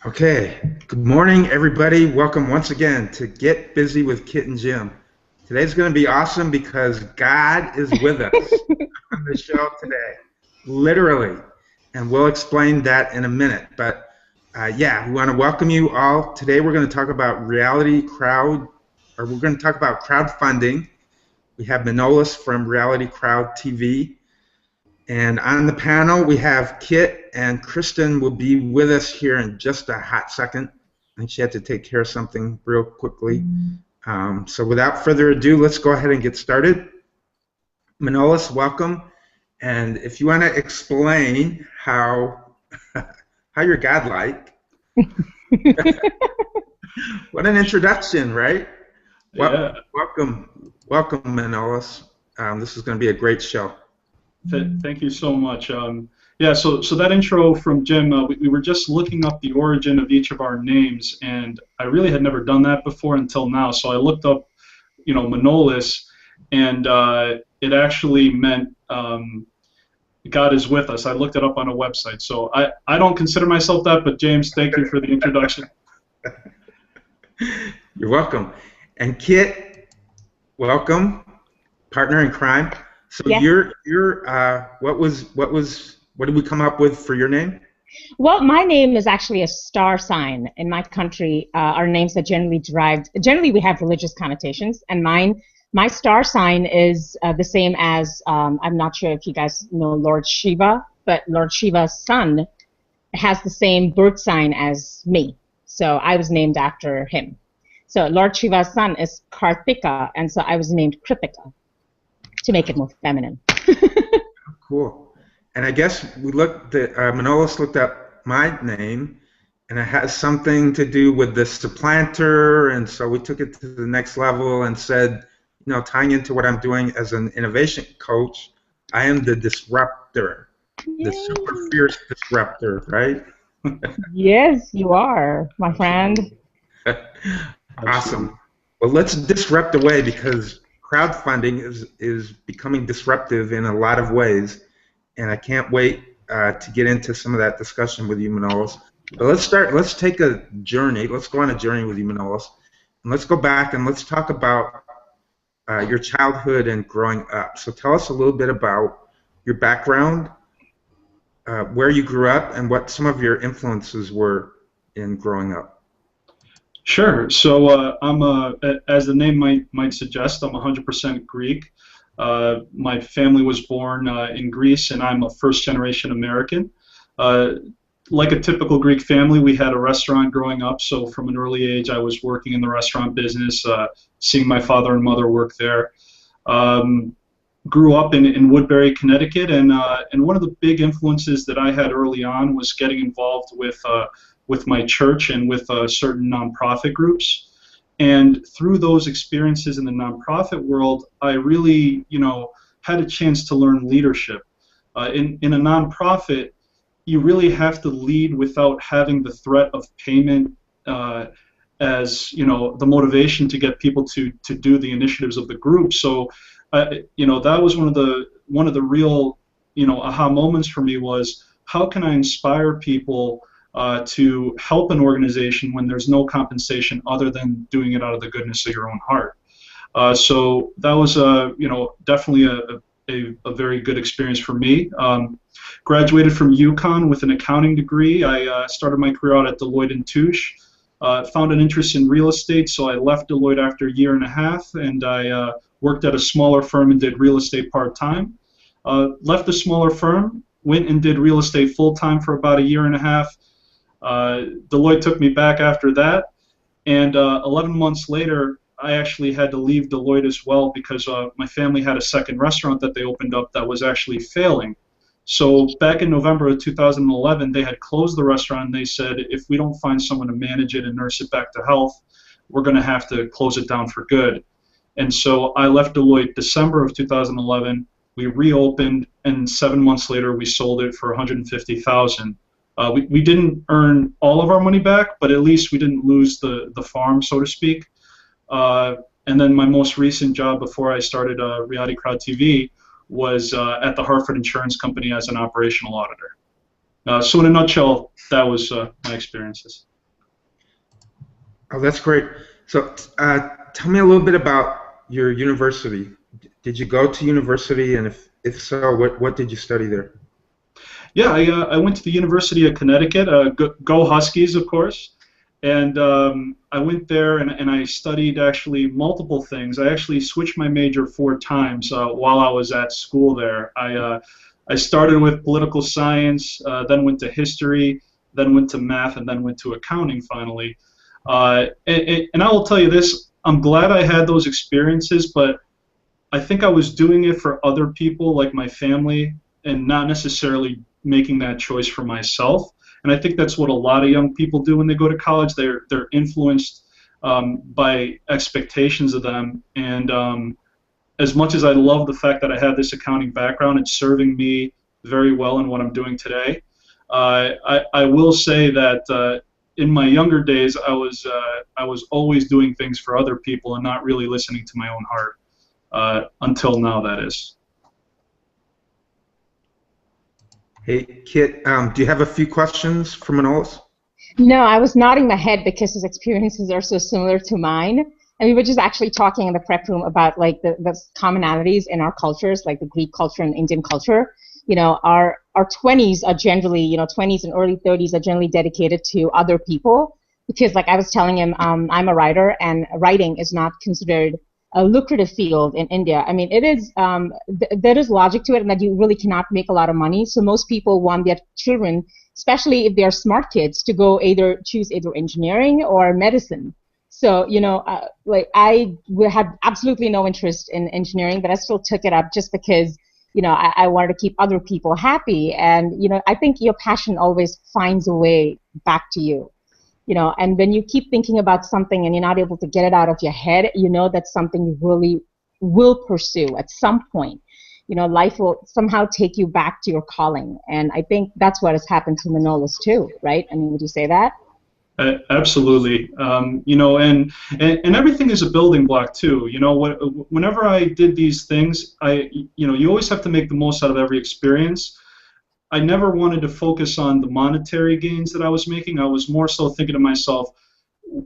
Okay, good morning, everybody. Welcome once again to Get Busy with Kit and Jim. Today's going to be awesome because God is with us on the show today, literally, and we'll explain that in a minute. But yeah, we want to welcome you all. Today we're going to talk about we're going to talk about crowdfunding. We have Manolis from Reality Crowd TV. And on the panel, we have Kit, and Kristen will be with us here in just a hot second. I think she had to take care of something real quickly. So without further ado, let's go ahead and get started. Manolis, welcome. And if you want to explain how you're godlike, what an introduction, right? Yeah. Welcome, Manolis. This is going to be a great show. Thank you so much. Yeah, so that intro from Jim, we were just looking up the origin of each of our names, and I really had never done that before until now. So I looked up, Manolis, and it actually meant God is with us. I looked it up on a website. So I don't consider myself that, but James, thank you for the introduction. You're welcome. And Kit, welcome, partner in crime. So yes. what did we come up with for your name? Well, my name is actually a star sign. In my country, our names are generally derived. Generally, we have religious connotations, and my star sign is the same as. I'm not sure if you guys know Lord Shiva, but Lord Shiva's son has the same birth sign as me. So I was named after him. So Lord Shiva's son is Karthika, and so I was named Kritika, to make it more feminine. Cool. And I guess Manolis looked up my name, and it has something to do with the supplanter, and so we took it to the next level and said, tying into what I'm doing as an innovation coach, I am the disruptor, the super fierce disruptor, right? Yes, you are, my friend. Awesome. Well, let's disrupt away because crowdfunding is becoming disruptive in a lot of ways, and I can't wait to get into some of that discussion with you, Manolis. But let's take a journey. Let's go on a journey with you, Manolis, and let's go back and let's talk about your childhood and growing up. So tell us a little bit about your background, where you grew up, and what some of your influences were in growing up. Sure. So I'm as the name might suggest, I'm 100% Greek. My family was born in Greece, and I'm a first-generation American. Like a typical Greek family, we had a restaurant growing up, so from an early age I was working in the restaurant business, seeing my father and mother work there. Grew up in Woodbury, Connecticut, and one of the big influences that I had early on was getting involved with my church and with certain nonprofit groups. And through those experiences in the nonprofit world, I really, had a chance to learn leadership. In a nonprofit, you really have to lead without having the threat of payment as, the motivation to get people to do the initiatives of the group. So, that was one of the real, aha moments for me was, how can I inspire people to help an organization when there's no compensation other than doing it out of the goodness of your own heart. So that was definitely a very good experience for me. Graduated from UConn with an accounting degree. I started my career out at Deloitte & Touche. Found an interest in real estate, so I left Deloitte after a year and a half, and I worked at a smaller firm and did real estate part-time. Left the smaller firm, went and did real estate full-time for about a year and a half. Deloitte took me back after that, and 11 months later I actually had to leave Deloitte as well because my family had a second restaurant that they opened up that was actually failing. So back in November of 2011 they had closed the restaurant, and they said, if we don't find someone to manage it and nurse it back to health, we're going to have to close it down for good. And so I left Deloitte December of 2011. We reopened, and 7 months later we sold it for $150,000. We didn't earn all of our money back, but at least we didn't lose the farm, so to speak. And then my most recent job before I started Reality Crowd TV was at the Hartford Insurance Company as an operational auditor. So in a nutshell, that was my experiences. Oh, that's great. So, tell me a little bit about your university. Did you go to university, and if so, what did you study there? Yeah, I went to the University of Connecticut. Go Huskies, of course. And I went there and I studied actually multiple things. I actually switched my major 4 times while I was at school there. I started with political science, then went to history, then went to math, and then went to accounting finally. And I will tell you this, I'm glad I had those experiences, but I think I was doing it for other people, like my family, and not necessarily making that choice for myself. And I think that's what a lot of young people do when they go to college. They're influenced by expectations of them. And as much as I love the fact that I have this accounting background, it's serving me very well in what I'm doing today. I will say that in my younger days, I was always doing things for other people and not really listening to my own heart until now. That is. Hey, Kit, do you have a few questions for Manolis? No, I was nodding my head because his experiences are so similar to mine. And we were just actually talking in the prep room about like the commonalities in our cultures, like the Greek culture and Indian culture. You know, our 20s are generally, 20s and early 30s are generally dedicated to other people because, like I was telling him, I'm a writer, and writing is not considered a lucrative field in India. I mean, it is. There is logic to it, and that you really cannot make a lot of money. So most people want their children, especially if they are smart kids, to go choose either engineering or medicine. So, like I had absolutely no interest in engineering, but I still took it up just because, I wanted to keep other people happy. And, I think your passion always finds a way back to you. And when you keep thinking about something and you're not able to get it out of your head, that's something you really will pursue at some point. Life will somehow take you back to your calling. And I think that's what has happened to Manolis too, right? I mean, would you say that? Absolutely. And everything is a building block too. Whenever I did these things, you always have to make the most out of every experience. I never wanted to focus on the monetary gains that I was making. I was more so thinking to myself,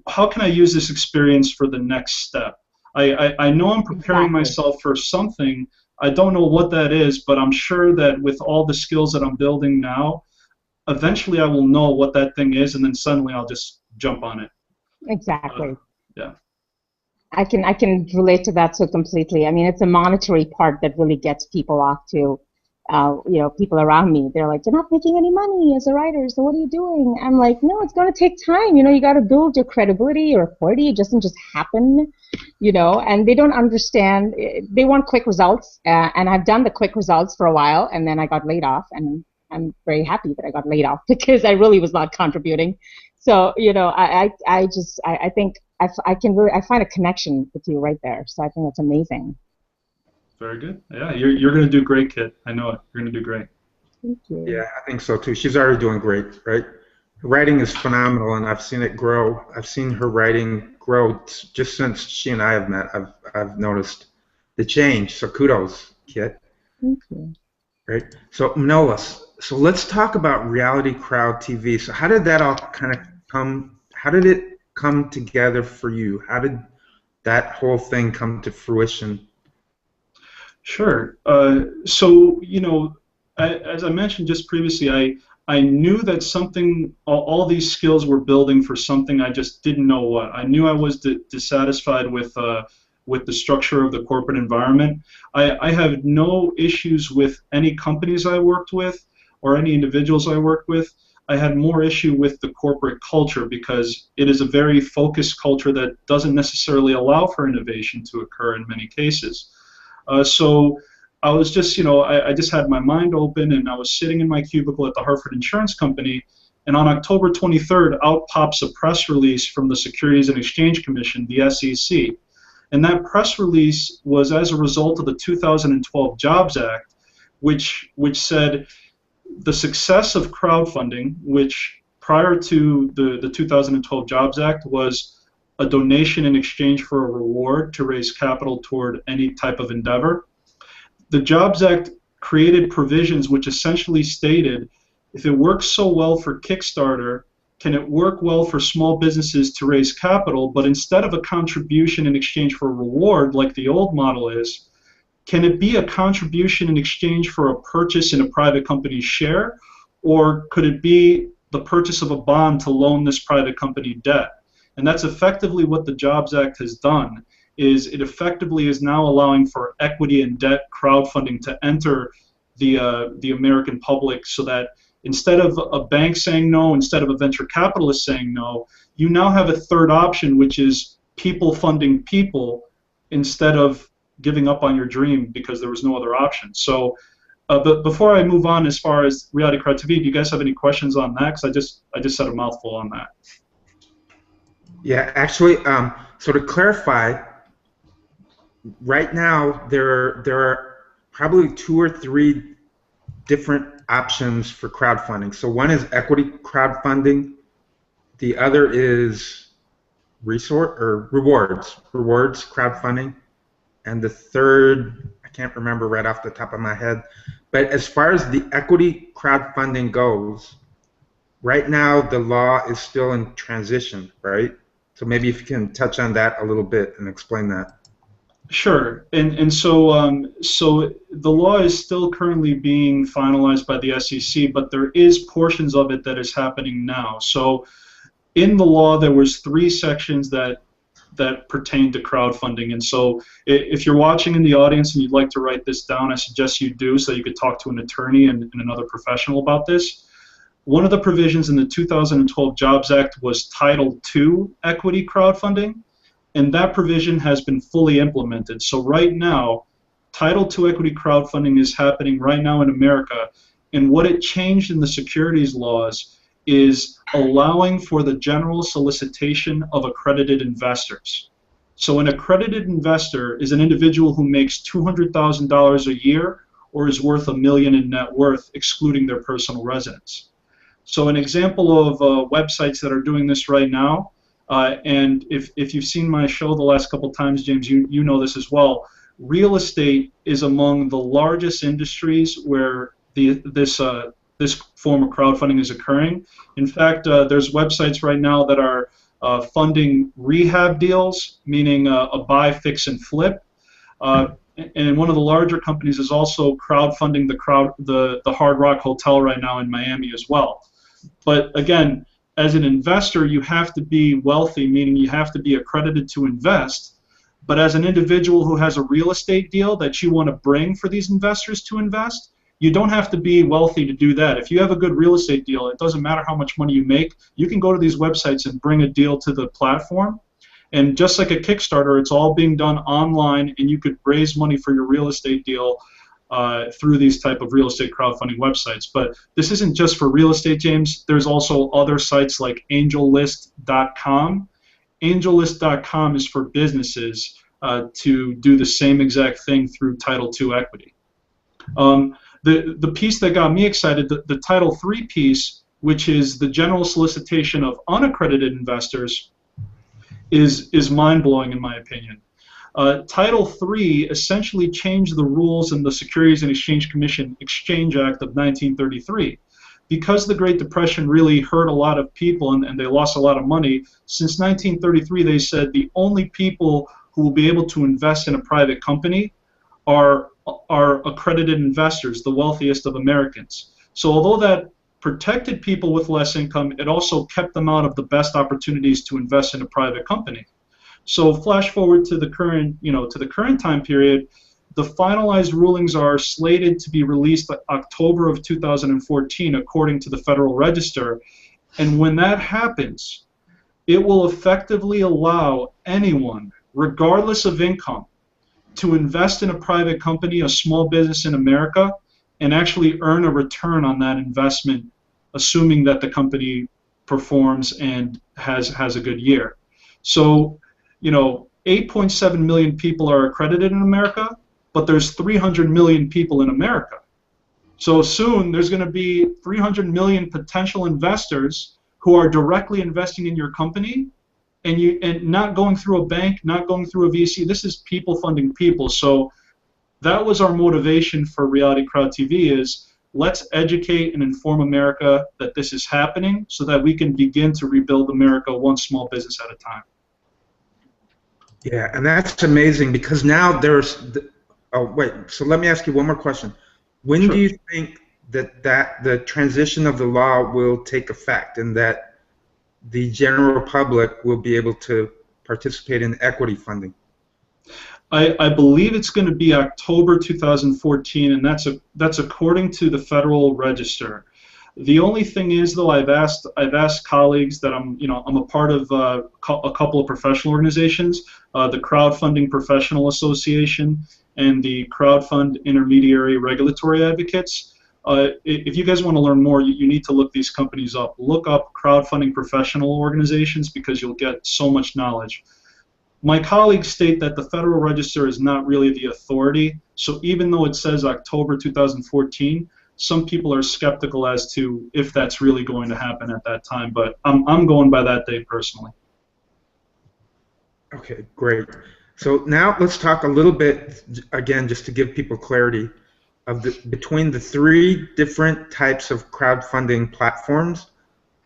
how can I use this experience for the next step? I know I'm preparing myself for something. I don't know what that is, but I'm sure that with all the skills that I'm building now, eventually I will know what that thing is, and then suddenly I'll just jump on it. Exactly. Yeah. I can relate to that so completely. I mean, it's a monetary part that really gets people off to, people around me. They're like, you're not making any money as a writer, so what are you doing? I'm like, no, it's going to take time. You got to build your credibility, your authority. It doesn't just happen, and they don't understand. They want quick results, and I've done the quick results for a while, and then I got laid off, and I'm very happy that I got laid off because I really was not contributing. So, I think I find a connection with you right there. So I think that's amazing. Very good. Yeah, you're going to do great, Kit. I know it. You're going to do great. Thank you. Yeah, I think so too. She's already doing great, right? Her writing is phenomenal, and I've seen it grow. I've seen her writing grow just since she and I have met. I've noticed the change. So kudos, Kit. Thank you. Right. So Manolis, so let's talk about reality crowd TV. So how did that all kind of come? How did it come together for you? How did that whole thing come to fruition? Sure. So as I mentioned just previously, I knew that something, all these skills were building for something. I just didn't know what. I knew I was dissatisfied with the structure of the corporate environment. I have no issues with any companies I worked with or any individuals I worked with. I had more issue with the corporate culture because it is a very focused culture that doesn't necessarily allow for innovation to occur in many cases. So I was just, I just had my mind open, and I was sitting in my cubicle at the Hartford Insurance Company, and on October 23rd, out pops a press release from the Securities and Exchange Commission, the SEC. And that press release was as a result of the 2012 Jobs Act, which said the success of crowdfunding, which prior to the 2012 Jobs Act was a donation in exchange for a reward to raise capital toward any type of endeavor. The Jobs Act created provisions which essentially stated if it works so well for Kickstarter can it work well for small businesses to raise capital, but instead of a contribution in exchange for a reward like the old model is, can it be a contribution in exchange for a purchase in a private company's share, or could it be the purchase of a bond to loan this private company debt? And that's effectively what the Jobs Act has done, is it effectively is now allowing for equity and debt crowdfunding to enter the American public, so that instead of a bank saying no, instead of a venture capitalist saying no, you now have a third option, which is people funding people instead of giving up on your dream because there was no other option. So, but before I move on, as far as Reality Crowd TV, do you guys have any questions on that? Because I just said a mouthful on that. Yeah, actually, so to clarify, right now there are probably 2 or 3 different options for crowdfunding. So one is equity crowdfunding, the other is rewards crowdfunding, and the third, I can't remember right off the top of my head. But as far as the equity crowdfunding goes, right now the law is still in transition, right? So maybe if you can touch on that a little bit and explain that. Sure, and so so the law is still currently being finalized by the SEC, but there is portions of it that is happening now. So in the law, there was 3 sections that pertain to crowdfunding, and so if you're watching in the audience and you'd like to write this down, I suggest you do, so you could talk to an attorney and another professional about this. One of the provisions in the 2012 Jobs Act was Title II equity crowdfunding, and that provision has been fully implemented. So right now, Title II equity crowdfunding is happening right now in America, and what it changed in the securities laws is allowing for the general solicitation of accredited investors. So an accredited investor is an individual who makes $200,000 a year or is worth $1 million in net worth, excluding their personal residence. So an example of websites that are doing this right now, and if you've seen my show the last couple times, James, you know this as well, real estate is among the largest industries where this form of crowdfunding is occurring. In fact, there's websites right now that are funding rehab deals, meaning a buy, fix, and flip. And one of the larger companies is also crowdfunding the Hard Rock Hotel right now in Miami as well. But again, as an investor, you have to be wealthy, meaning you have to be accredited to invest. But as an individual who has a real estate deal that you want to bring for these investors to invest, you don't have to be wealthy to do that. If you have a good real estate deal, it doesn't matter how much money you make, you can go to these websites and bring a deal to the platform. And just like a Kickstarter, it's all being done online, and you could raise money for your real estate deal through these type of real estate crowdfunding websites. But this isn't just for real estate, James. There's also other sites like angellist.com. Angellist.com is for businesses to do the same exact thing through Title II equity. The piece that got me excited, the Title III piece, which is the general solicitation of unaccredited investors, is mind-blowing in my opinion. Title III essentially changed the rules in the Securities and Exchange Commission Exchange Act of 1933. Because the Great Depression really hurt a lot of people and they lost a lot of money, since 1933 they said the only people who will be able to invest in a private company are accredited investors, the wealthiest of Americans. So although that protected people with less income, it also kept them out of the best opportunities to invest in a private company. So flash forward to the current time period, the finalized rulings are slated to be released October of 2014 according to the Federal Register, and when that happens, it will effectively allow anyone, regardless of income, to invest in a private company, a small business in America, and actually earn a return on that investment, assuming that the company performs and has a good year. So, 8.7 million people are accredited in America, but there's 300 million people in America. So soon there's going to be 300 million potential investors who are directly investing in your company, and not going through a bank, not going through a VC. This is people funding people. So that was our motivation for Reality Crowd TV, is let's educate and inform America that this is happening so that we can begin to rebuild America one small business at a time. Yeah, and that's amazing because now oh, wait, so let me ask you one more question. When Sure. do you think that the transition of the law will take effect and that the general public will be able to participate in equity funding? I believe it's going to be October 2014, and that's according to the Federal Register. The only thing is, though, I've asked colleagues that I'm a part of a couple of professional organizations, the Crowdfunding Professional Association and the Crowdfund Intermediary Regulatory Advocates. If you guys want to learn more, you need to look these companies up. Look up crowdfunding professional organizations because you'll get so much knowledge. My colleagues state that the Federal Register is not really the authority, so even though it says October 2014, some people are skeptical as to if that's really going to happen at that time, but I'm going by that date personally. Okay, great. So now let's talk a little bit, again, just to give people clarity, of between the three different types of crowdfunding platforms.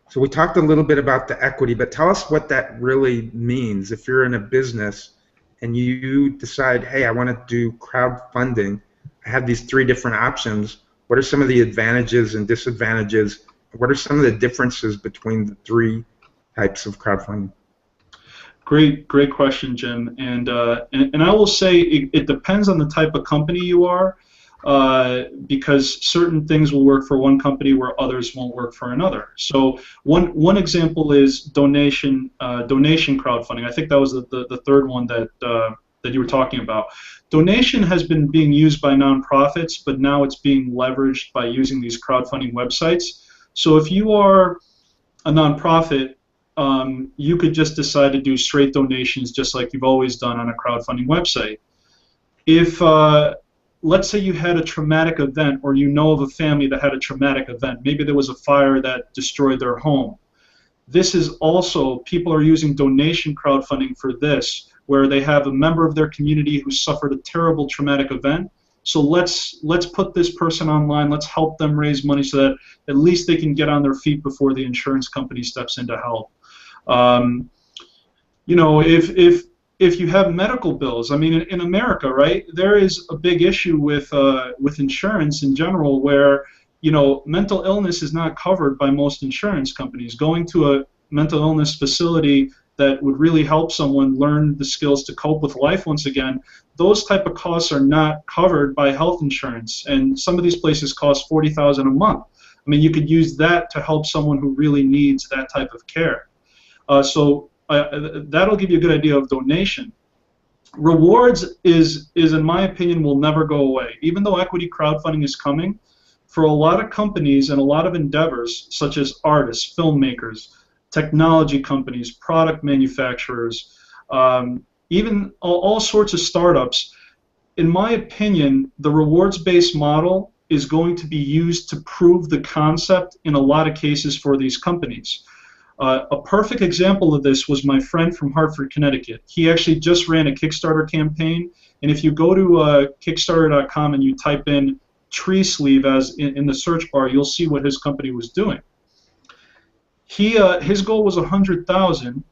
So we talked a little bit about the equity, but tell us what that really means. If you're in a business and you decide, hey, I want to do crowdfunding, I have these three different options. What are some of the advantages and disadvantages? What are some of the differences between the three types of crowdfunding? Great question, Jim. And I will say it depends on the type of company you are. Because certain things will work for one company where others won't work for another. So one example is donation crowdfunding. I think that was the third one that you were talking about. Donation has been being used by nonprofits, but now it's being leveraged by using these crowdfunding websites. So if you are a nonprofit, you could just decide to do straight donations just like you've always done on a crowdfunding website. If let's say you had a traumatic event, or you know of a family that had a traumatic event. Maybe there was a fire that destroyed their home. This is also, people are using donation crowdfunding for this, where they have a member of their community who suffered a terrible traumatic event. So let's put this person online, let's help them raise money so that at least they can get on their feet before the insurance company steps in to help. You know, if you have medical bills, I mean, in America, right, there is a big issue with insurance in general where, you know, mental illness is not covered by most insurance companies. Going to a mental illness facility that would really help someone learn the skills to cope with life once again, those type of costs are not covered by health insurance. And some of these places cost $40,000 a month. I mean, you could use that to help someone who really needs that type of care. That'll give you a good idea of donation. Rewards is, in my opinion, will never go away. Even though equity crowdfunding is coming, for a lot of companies and a lot of endeavors, such as artists, filmmakers, technology companies, product manufacturers, even all sorts of startups, in my opinion, the rewards-based model is going to be used to prove the concept in a lot of cases for these companies. A perfect example of this was my friend from Hartford, Connecticut. He actually just ran a Kickstarter campaign, and if you go to Kickstarter.com and you type in tree sleeve as in the search bar, you'll see what his company was doing. His goal was $100,000,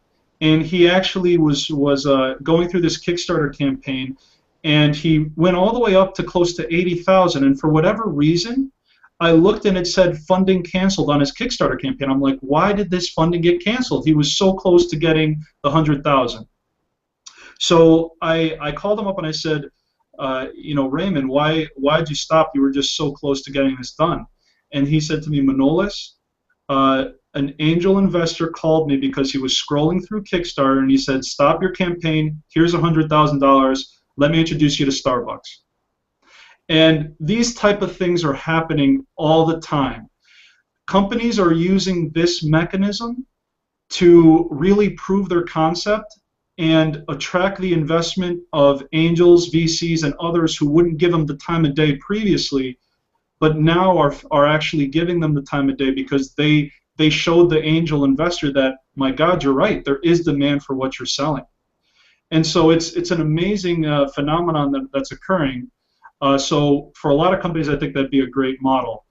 and he actually was going through this Kickstarter campaign, and he went all the way up to close to $80,000, and for whatever reason, I looked and it said funding canceled on his Kickstarter campaign. I'm like, why did this funding get canceled? He was so close to getting the $100,000. So I called him up and I said, you know, Raymond, why'd you stop? You were just so close to getting this done. And he said to me, Manolis, an angel investor called me because he was scrolling through Kickstarter and he said, stop your campaign. Here's $100,000. Let me introduce you to Starbucks. And these type of things are happening all the time. Companies are using this mechanism to really prove their concept and attract the investment of angels, VCs, and others who wouldn't give them the time of day previously, but now are actually giving them the time of day because they showed the angel investor that, my God, you're right, there is demand for what you're selling. And so it's an amazing phenomenon that's occurring. So for a lot of companies, I think that'd be a great model.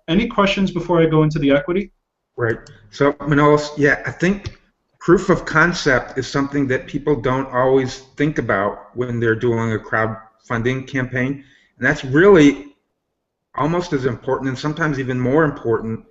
Any questions before I go into the equity? Right. So, Manolis, yeah, I think proof of concept is something that people don't always think about when they're doing a crowdfunding campaign. And that's really almost as important and sometimes even more important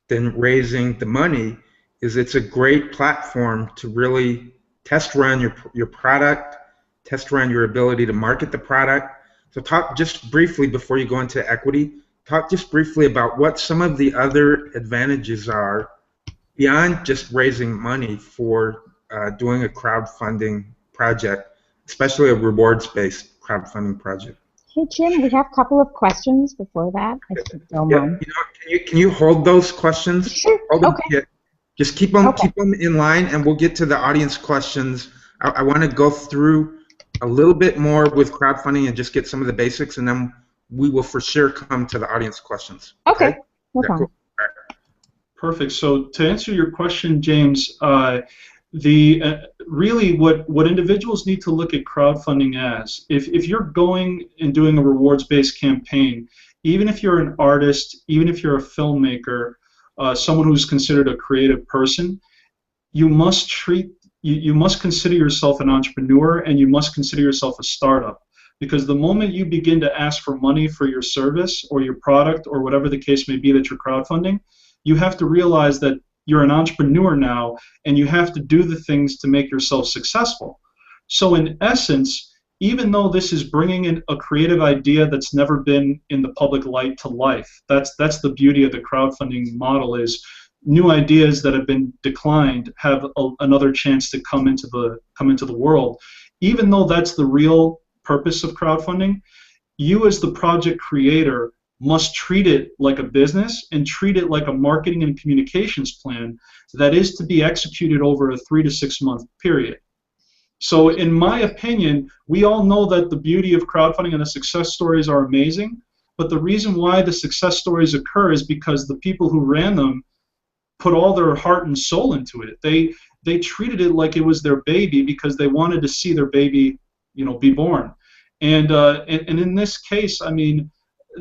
than raising the money is it's a great platform to really test run your product, test run your ability to market the product. So talk just briefly before you go into equity, talk just briefly about what some of the other advantages are beyond just raising money for doing a crowdfunding project, especially a rewards-based crowdfunding project. Hey, Jim, we have a couple of questions before that, if you don't mind. You know, can you hold those questions? Sure. Hold them, Okay. yeah, just keep them in line, and we'll get to the audience questions. I want to go through a little bit more with crowdfunding and just get some of the basics, and then we will for sure come to the audience questions. Okay. No Yeah, problem. cool. All right. Perfect. So to answer your question, James, really what individuals need to look at crowdfunding as, if you're going and doing a rewards-based campaign, even if you're an artist, even if you're a filmmaker, someone who's considered a creative person, you must consider yourself an entrepreneur, and you must consider yourself a startup. Because the moment you begin to ask for money for your service or your product or whatever the case may be that you're crowdfunding, you have to realize that you're an entrepreneur now, and you have to do the things to make yourself successful. So in essence, even though this is bringing in a creative idea that's never been in the public light to life, that's the beauty of the crowdfunding model, is new ideas that have been declined have another chance to come into the world. Even though that's the real purpose of crowdfunding, you as the project creator must treat it like a business and treat it like a marketing and communications plan that is to be executed over a 3 to 6 month period. So in my opinion, we all know that the beauty of crowdfunding and the success stories are amazing, but the reason why the success stories occur is because the people who ran them put all their heart and soul into it. They treated it like it was their baby because they wanted to see their baby, be born. And in this case, I mean,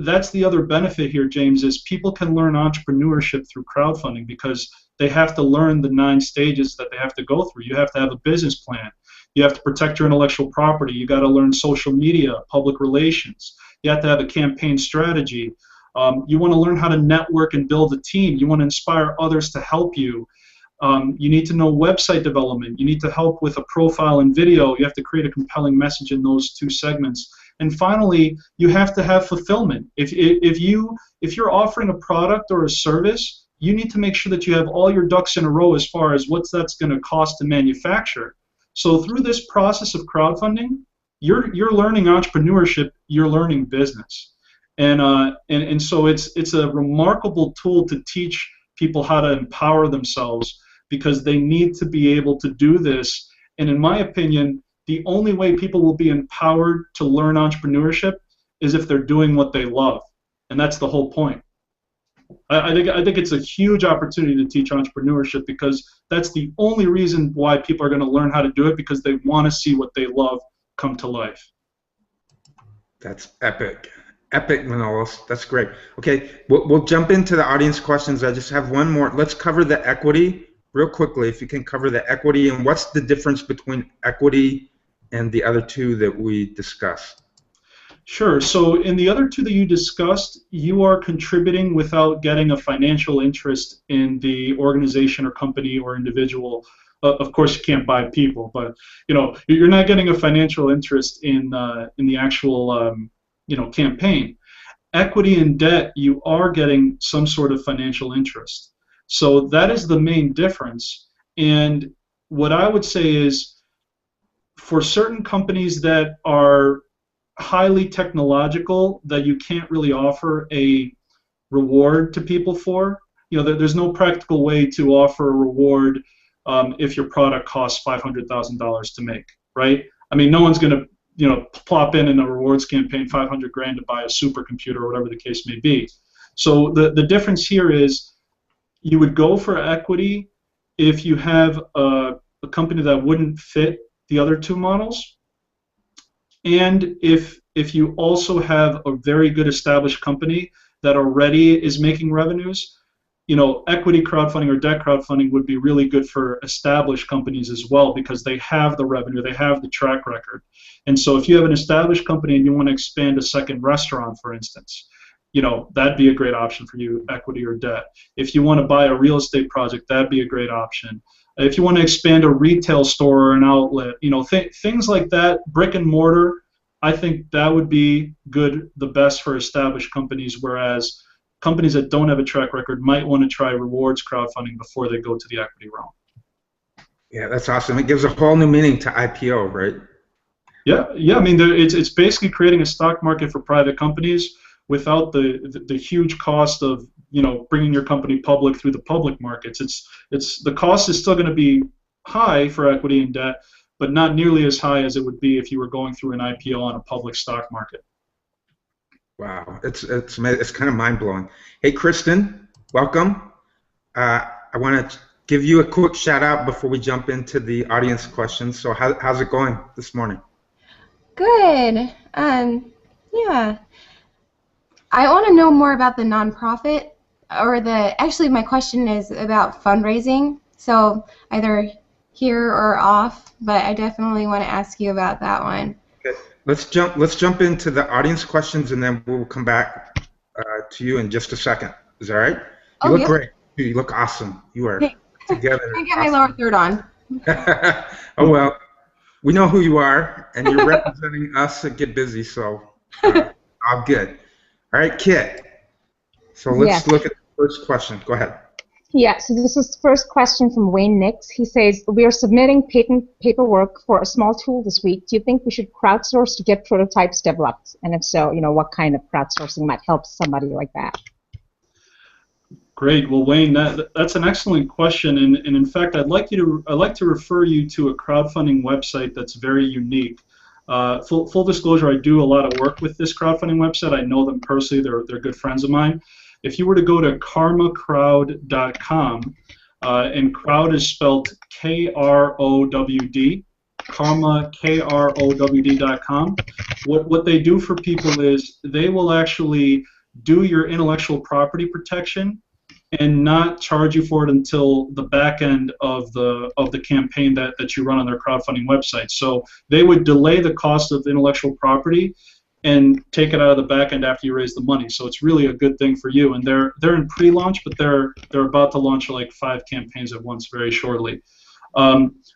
that's the other benefit here, James, is people can learn entrepreneurship through crowdfunding because they have to learn the 9 stages that they have to go through. You have to have a business plan. You have to protect your intellectual property. You got to learn social media, public relations. You have to have a campaign strategy. You want to learn how to network and build a team. You want to inspire others to help you. You need to know website development. You need to help with a profile and video. You have to create a compelling message in those 2 segments. And finally, you have to have fulfillment. If you're offering a product or a service, you need to make sure that you have all your ducks in a row as far as what that's going to cost to manufacture. So through this process of crowdfunding, you're learning entrepreneurship, you're learning business, and so it's a remarkable tool to teach people how to empower themselves because they need to be able to do this. And in my opinion, the only way people will be empowered to learn entrepreneurship is if they're doing what they love, and that's the whole point. I think it's a huge opportunity to teach entrepreneurship because that's the only reason why people are going to learn how to do it, because they want to see what they love come to life. That's epic. Epic, Manolis. That's great. Okay, we'll jump into the audience questions. I just have one more. Let's cover the equity real quickly, if you can cover the equity, and what's the difference between equity and the other 2 that we discussed? Sure. So in the other 2 that you discussed, you are contributing without getting a financial interest in the organization or company or individual. Of course, you can't buy people, but you're not getting a financial interest in the actual campaign. Equity and debt, you are getting some sort of financial interest. So that is the main difference. And what I would say is, for certain companies that are highly technological that you can't really offer a reward to people for, there's no practical way to offer a reward if your product costs $500,000 to make, right? I mean, no one's going to plop in a rewards campaign $500 grand to buy a supercomputer or whatever the case may be. So the difference here is you would go for equity if you have a company that wouldn't fit the other 2 models, and if you also have a very good established company that already is making revenues, you know, equity crowdfunding or debt crowdfunding would be really good for established companies as well, because they have the revenue, they have the track record. And so if you have an established company and you want to expand a second restaurant, for instance, you know, that'd be a great option for you, equity or debt. If you want to buy a real estate project, that'd be a great option. If you want to expand a retail store or an outlet, you know, things like that, brick and mortar, I think that would be good, the best for established companies, whereas companies that don't have a track record might want to try rewards crowdfunding before they go to the equity realm. Yeah, that's awesome. It gives a whole new meaning to IPO, right? Yeah. I mean, it's basically creating a stock market for private companies without the huge cost of, you know, bringing your company public through the public markets. It's the cost is still going to be high for equity and debt, but not nearly as high as it would be if you were going through an IPO on a public stock market. Wow, it's kind of mind-blowing. Hey, Kristen, welcome. I want to give you a quick shout-out before we jump into the audience questions. So how's it going this morning? Good. Yeah. I want to know more about the nonprofit, or actually my question is about fundraising. So either here or off, but I definitely want to ask you about that one. Okay. Let's jump into the audience questions, and then we'll come back to you in just a second. Is that all right? You look great. You look awesome. You are together. I get my lower third on. Oh, well, we know who you are, and you're representing us at Get Busy, so all good. All right, Kit. So let's look at the first question. Go ahead. Yeah, so this is the first question from Wayne Nix. He says, we are submitting patent paperwork for a small tool this week. Do you think we should crowdsource to get prototypes developed? And if so, you know, what kind of crowdsourcing might help somebody like that? Great. Well, Wayne, that's an excellent question, and in fact, I'd like to refer you to a crowdfunding website that's very unique. Full disclosure, I do a lot of work with this crowdfunding website. I know them personally. They're good friends of mine. If you were to go to karmacrowd.com, and crowd is spelled K-R-O-W-D, karma, K-R-O-W-D.com, what they do for people is they will actually do your intellectual property protection and not charge you for it until the back end of the campaign that you run on their crowdfunding website. So they would delay the cost of intellectual property and take it out of the back end after you raise the money. So it's really a good thing for you. And they're in pre-launch, but they're about to launch like 5 campaigns at once very shortly.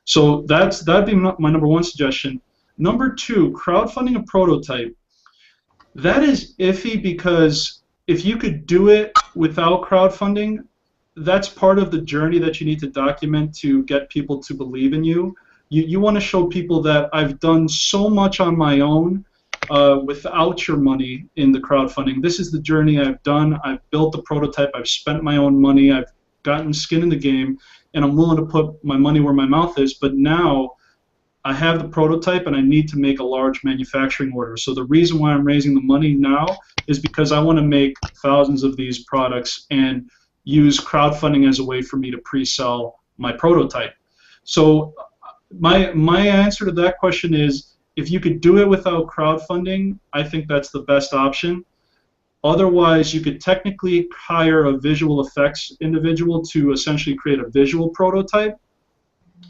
So that'd be my number one suggestion. Number 2, crowdfunding a prototype. That is iffy, because if you could do it without crowdfunding, that's part of the journey that you need to document to get people to believe in you. You want to show people that I've done so much on my own without your money in the crowdfunding. This is the journey I've done. I've built the prototype. I've spent my own money. I've gotten skin in the game, and I'm willing to put my money where my mouth is. But now I have the prototype, and I need to make a large manufacturing order. So the reason why I'm raising the money now is because I want to make thousands of these products and use crowdfunding as a way for me to pre-sell my prototype. So my answer to that question is, if you could do it without crowdfunding, I think that's the best option. Otherwise, you could technically hire a visual effects individual to essentially create a visual prototype,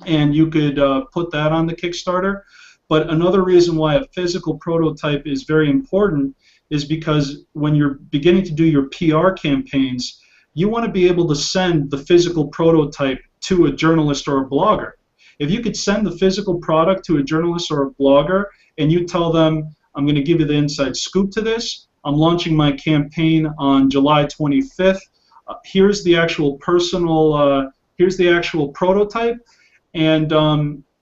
and you could put that on the Kickstarter. But another reason why a physical prototype is very important is because when you're beginning to do your PR campaigns, you want to be able to send the physical prototype to a journalist or a blogger. If you could send the physical product to a journalist or a blogger and you tell them, I'm going to give you the inside scoop to this, I'm launching my campaign on July 25th, here's the actual here's the actual prototype, and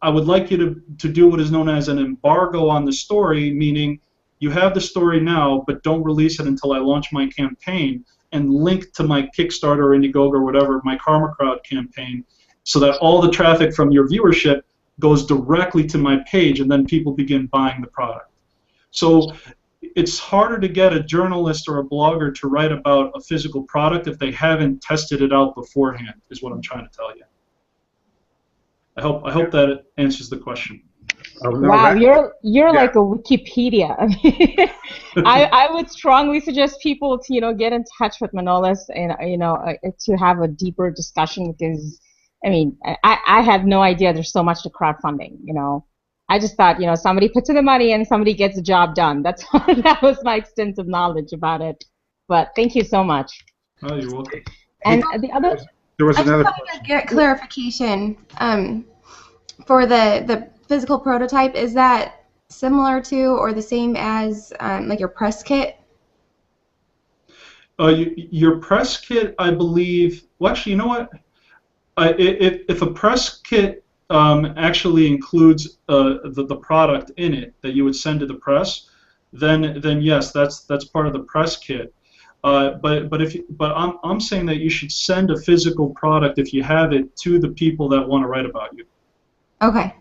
I would like you to do what is known as an embargo on the story, meaning you have the story now, but don't release it until I launch my campaign, and link to my Kickstarter or Indiegogo or whatever, my Karma Crowd campaign, so that all the traffic from your viewership goes directly to my page, and then people begin buying the product. So it's harder to get a journalist or a blogger to write about a physical product if they haven't tested it out beforehand, is what I'm trying to tell you. I hope that answers the question. Oh, no, Wow, that, you're yeah. like a Wikipedia. I mean, I would strongly suggest people to get in touch with Manolis and to have a deeper discussion because I mean I had no idea there's so much to crowdfunding. I just thought somebody puts in the money and somebody gets the job done. That was my extensive knowledge about it. But thank you so much. Oh, you're welcome. Hey, And the other there was I just another wanted question. to get clarification for the physical prototype. Is that similar to or the same as like your press kit? Your press kit, I believe. Well, actually, you know what? If a press kit actually includes the product in it that you would send to the press, then yes, that's part of the press kit. But I'm saying that you should send a physical product if you have it to the people that want to write about you. Okay.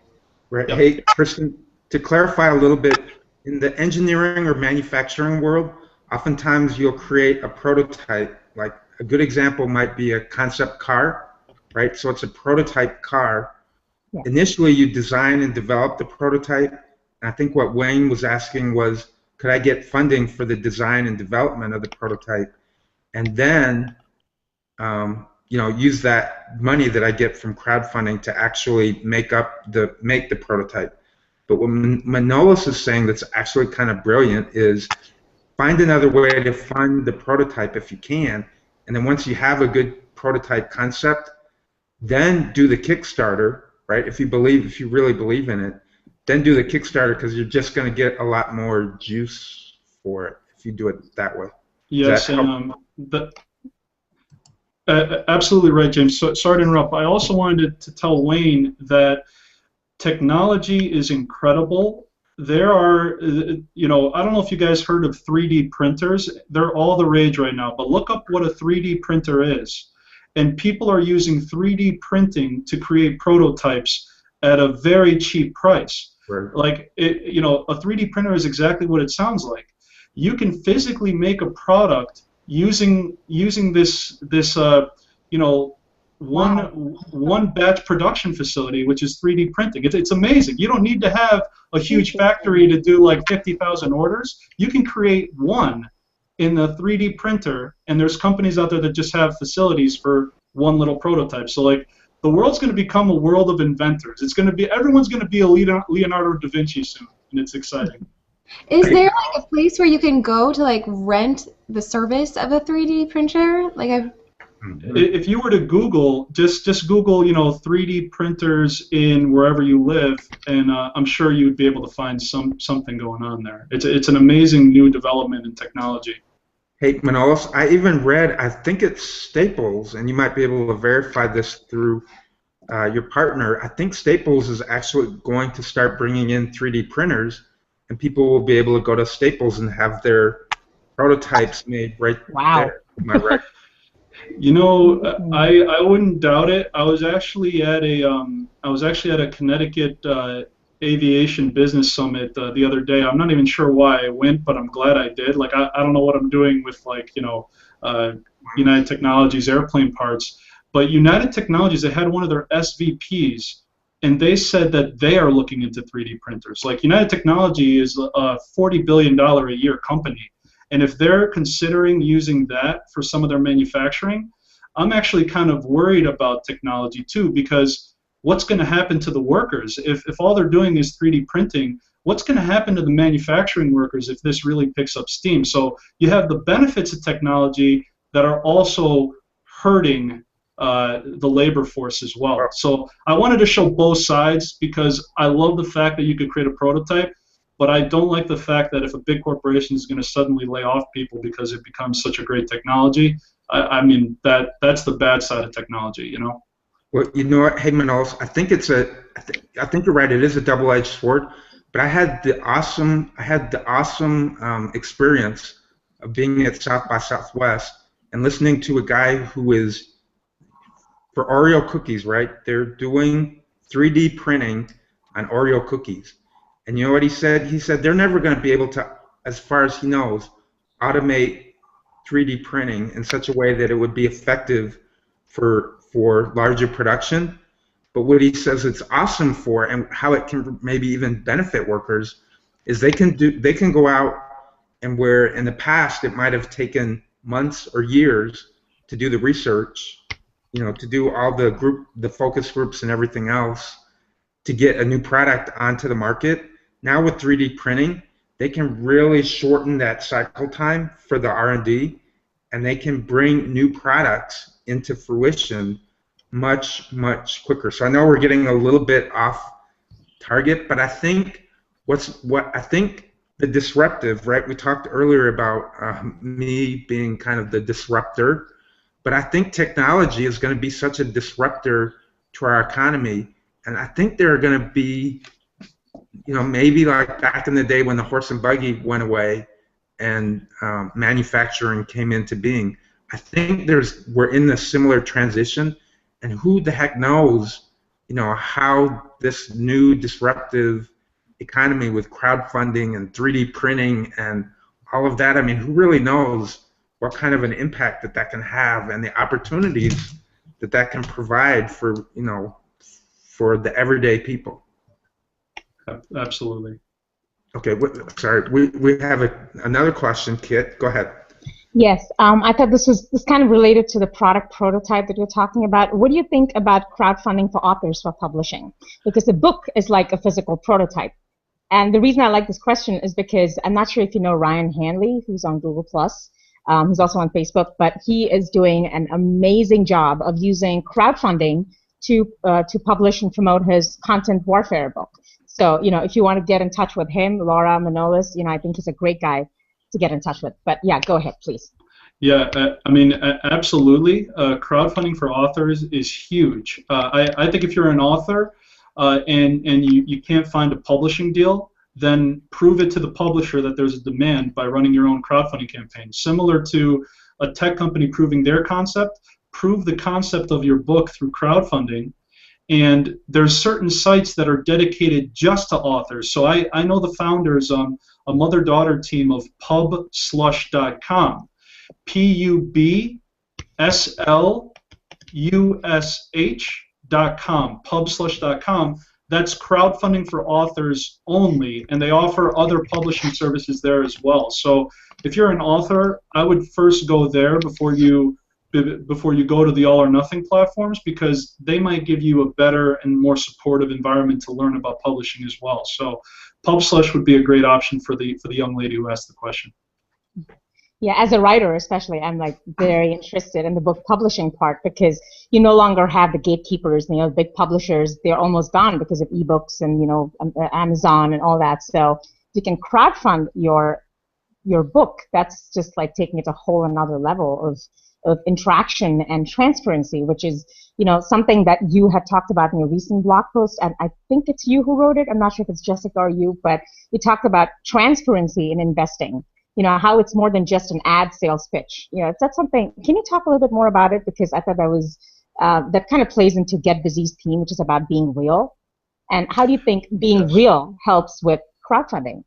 Right. Yep. Hey, Kristen, to clarify a little bit, in the engineering or manufacturing world, oftentimes you'll create a prototype. Like a good example might be a concept car, right? So it's a prototype car. Yeah. Initially, you design and develop the prototype. And I think what Wayne was asking was, could I get funding for the design and development of the prototype? And then use that money that I get from crowdfunding to actually make the prototype. But what Manolis is saying that's actually kind of brilliant is find another way to fund the prototype if you can, and then once you have a good prototype concept, then do the Kickstarter, right? If you really believe in it, then do the Kickstarter because you're just going to get a lot more juice for it if you do it that way. Yes, and absolutely right, James. So, sorry to interrupt. I also wanted to tell Wayne that technology is incredible. There are, I don't know if you guys heard of 3D printers. They're all the rage right now, but look up what a 3D printer is. And people are using 3D printing to create prototypes at a very cheap price. Right. Like, a 3D printer is exactly what it sounds like. You can physically make a product using this one batch production facility, which is 3D printing. It's amazing. You don't need to have a huge factory to do like 50,000 orders. You can create one in the 3D printer, and there's companies out there that just have facilities for one little prototype. So like the world's going to become a world of inventors. Everyone's going to be a Leonardo da Vinci soon, and it's exciting. Is there like a place where you can go to like rent the service of a 3D printer? Like if you were to Google, just Google, 3D printers in wherever you live, and I'm sure you would be able to find something going on there. It's an amazing new development in technology. Hey, Manolis, I even read, I think it's Staples, and you might be able to verify this through your partner. I think Staples is actually going to start bringing in 3D printers, and people will be able to go to Staples and have their prototypes made right there. Am I right? I wouldn't doubt it. I was actually at a Connecticut aviation business summit the other day. I'm not even sure why I went, but I'm glad I did. Like I don't know what I'm doing with United Technologies airplane parts, but United Technologies, they had one of their SVPs, and they said that they are looking into 3D printers. Like United Technology is a $40 billion a year company. And if they're considering using that for some of their manufacturing, I'm actually kind of worried about technology too, because what's going to happen to the workers? If all they're doing is 3D printing, what's going to happen to the manufacturing workers if this really picks up steam? So you have the benefits of technology that are also hurting the labor force as well. So I wanted to show both sides because I love the fact that you could create a prototype, but I don't like the fact that if a big corporation is going to suddenly lay off people because it becomes such a great technology, I mean that's the bad side of technology, Well, you know what, hey Manolis, I think you're right. It is a double-edged sword. But I had the awesome experience of being at South by Southwest and listening to a guy who is for Oreo cookies, right? They're doing 3D printing on Oreo cookies. And you know what he said? He said they're never going to be able to, as far as he knows, automate 3D printing in such a way that it would be effective for larger production. But what he says it's awesome for, and how it can maybe even benefit workers, is they can go out, and where in the past it might have taken months or years to do the research, to do all the focus groups and everything else to get a new product onto the market. Now with 3D printing, they can really shorten that cycle time for the R&D, and they can bring new products into fruition much, much quicker. So I know we're getting a little bit off target, but I think I think the disruptive, right? We talked earlier about me being kind of the disruptor, but I think technology is going to be such a disruptor to our economy, and I think there are going to be, maybe like back in the day when the horse and buggy went away and manufacturing came into being. I think we're in this similar transition, and who the heck knows, how this new disruptive economy with crowdfunding and 3D printing and all of that. I mean, who really knows what kind of an impact that can have, and the opportunities that can provide for for the everyday people. Absolutely. Okay, sorry, we have another question, Kit. Go ahead. Yes, I thought this kind of related to the product prototype that you're talking about. What do you think about crowdfunding for authors for publishing? Because a book is like a physical prototype. And the reason I like this question is because I'm not sure if you know Ryan Hanley, who's on Google+. He's also on Facebook, but he is doing an amazing job of using crowdfunding to publish and promote his content warfare book. So, if you want to get in touch with him, Laura Manolis, I think he's a great guy to get in touch with. But yeah, go ahead, please. Yeah, I mean, absolutely. Crowdfunding for authors is huge. I think if you're an author and you can't find a publishing deal, then prove it to the publisher that there's a demand by running your own crowdfunding campaign. Similar to a tech company proving their concept, prove the concept of your book through crowdfunding. And there's certain sites that are dedicated just to authors. So I know the founders, a mother-daughter team of pubslush.com, pubslush.com, pubslush.com. That's crowdfunding for authors only, and they offer other publishing services there as well. So if you're an author, I would first go there before you go to the all or nothing platforms, because they might give you a better and more supportive environment to learn about publishing as well. So PubSlush would be a great option for the young lady who asked the question. Yeah, as a writer especially, I'm like very interested in the book publishing part, because you no longer have the gatekeepers, big publishers. They're almost gone because of ebooks and Amazon and all that. So you can crowdfund your book. That's just like taking it to a whole another level of interaction and transparency, which is something that you had talked about in your recent blog post, and I think it's you who wrote it. I'm not sure if it's Jessica or you, but you talked about transparency in investing. How it's more than just an ad sales pitch. That's something. Can you talk a little bit more about it? Because I thought that was that kind of plays into Get Busy's theme, which is about being real. And how do you think being real helps with crowdfunding?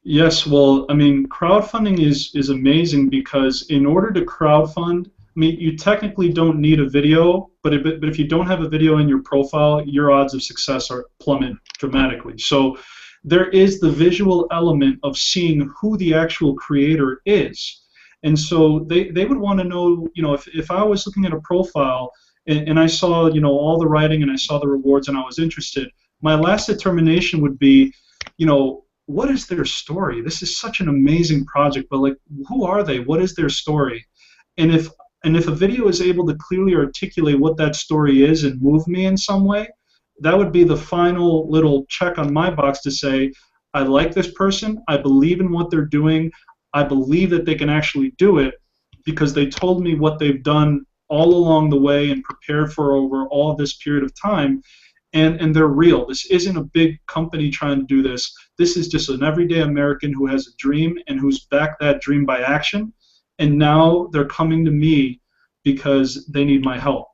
Yes, well, I mean, crowdfunding is amazing, because in order to crowdfund, I mean, you technically don't need a video, but if you don't have a video in your profile, your odds of success plummet dramatically. So there is the visual element of seeing who the actual creator is. And so they would want to know, if I was looking at a profile and I saw, all the writing and I saw the rewards and I was interested, my last determination would be, what is their story? This is such an amazing project, but like, who are they? What is their story? And if a video is able to clearly articulate what that story is and move me in some way, that would be the final little check on my box to say, I like this person, I believe in what they're doing, I believe that they can actually do it, because they told me what they've done all along the way and prepared for over all this period of time, and they're real. This isn't a big company trying to do this. This is just an everyday American who has a dream and who's backed that dream by action, and now they're coming to me because they need my help.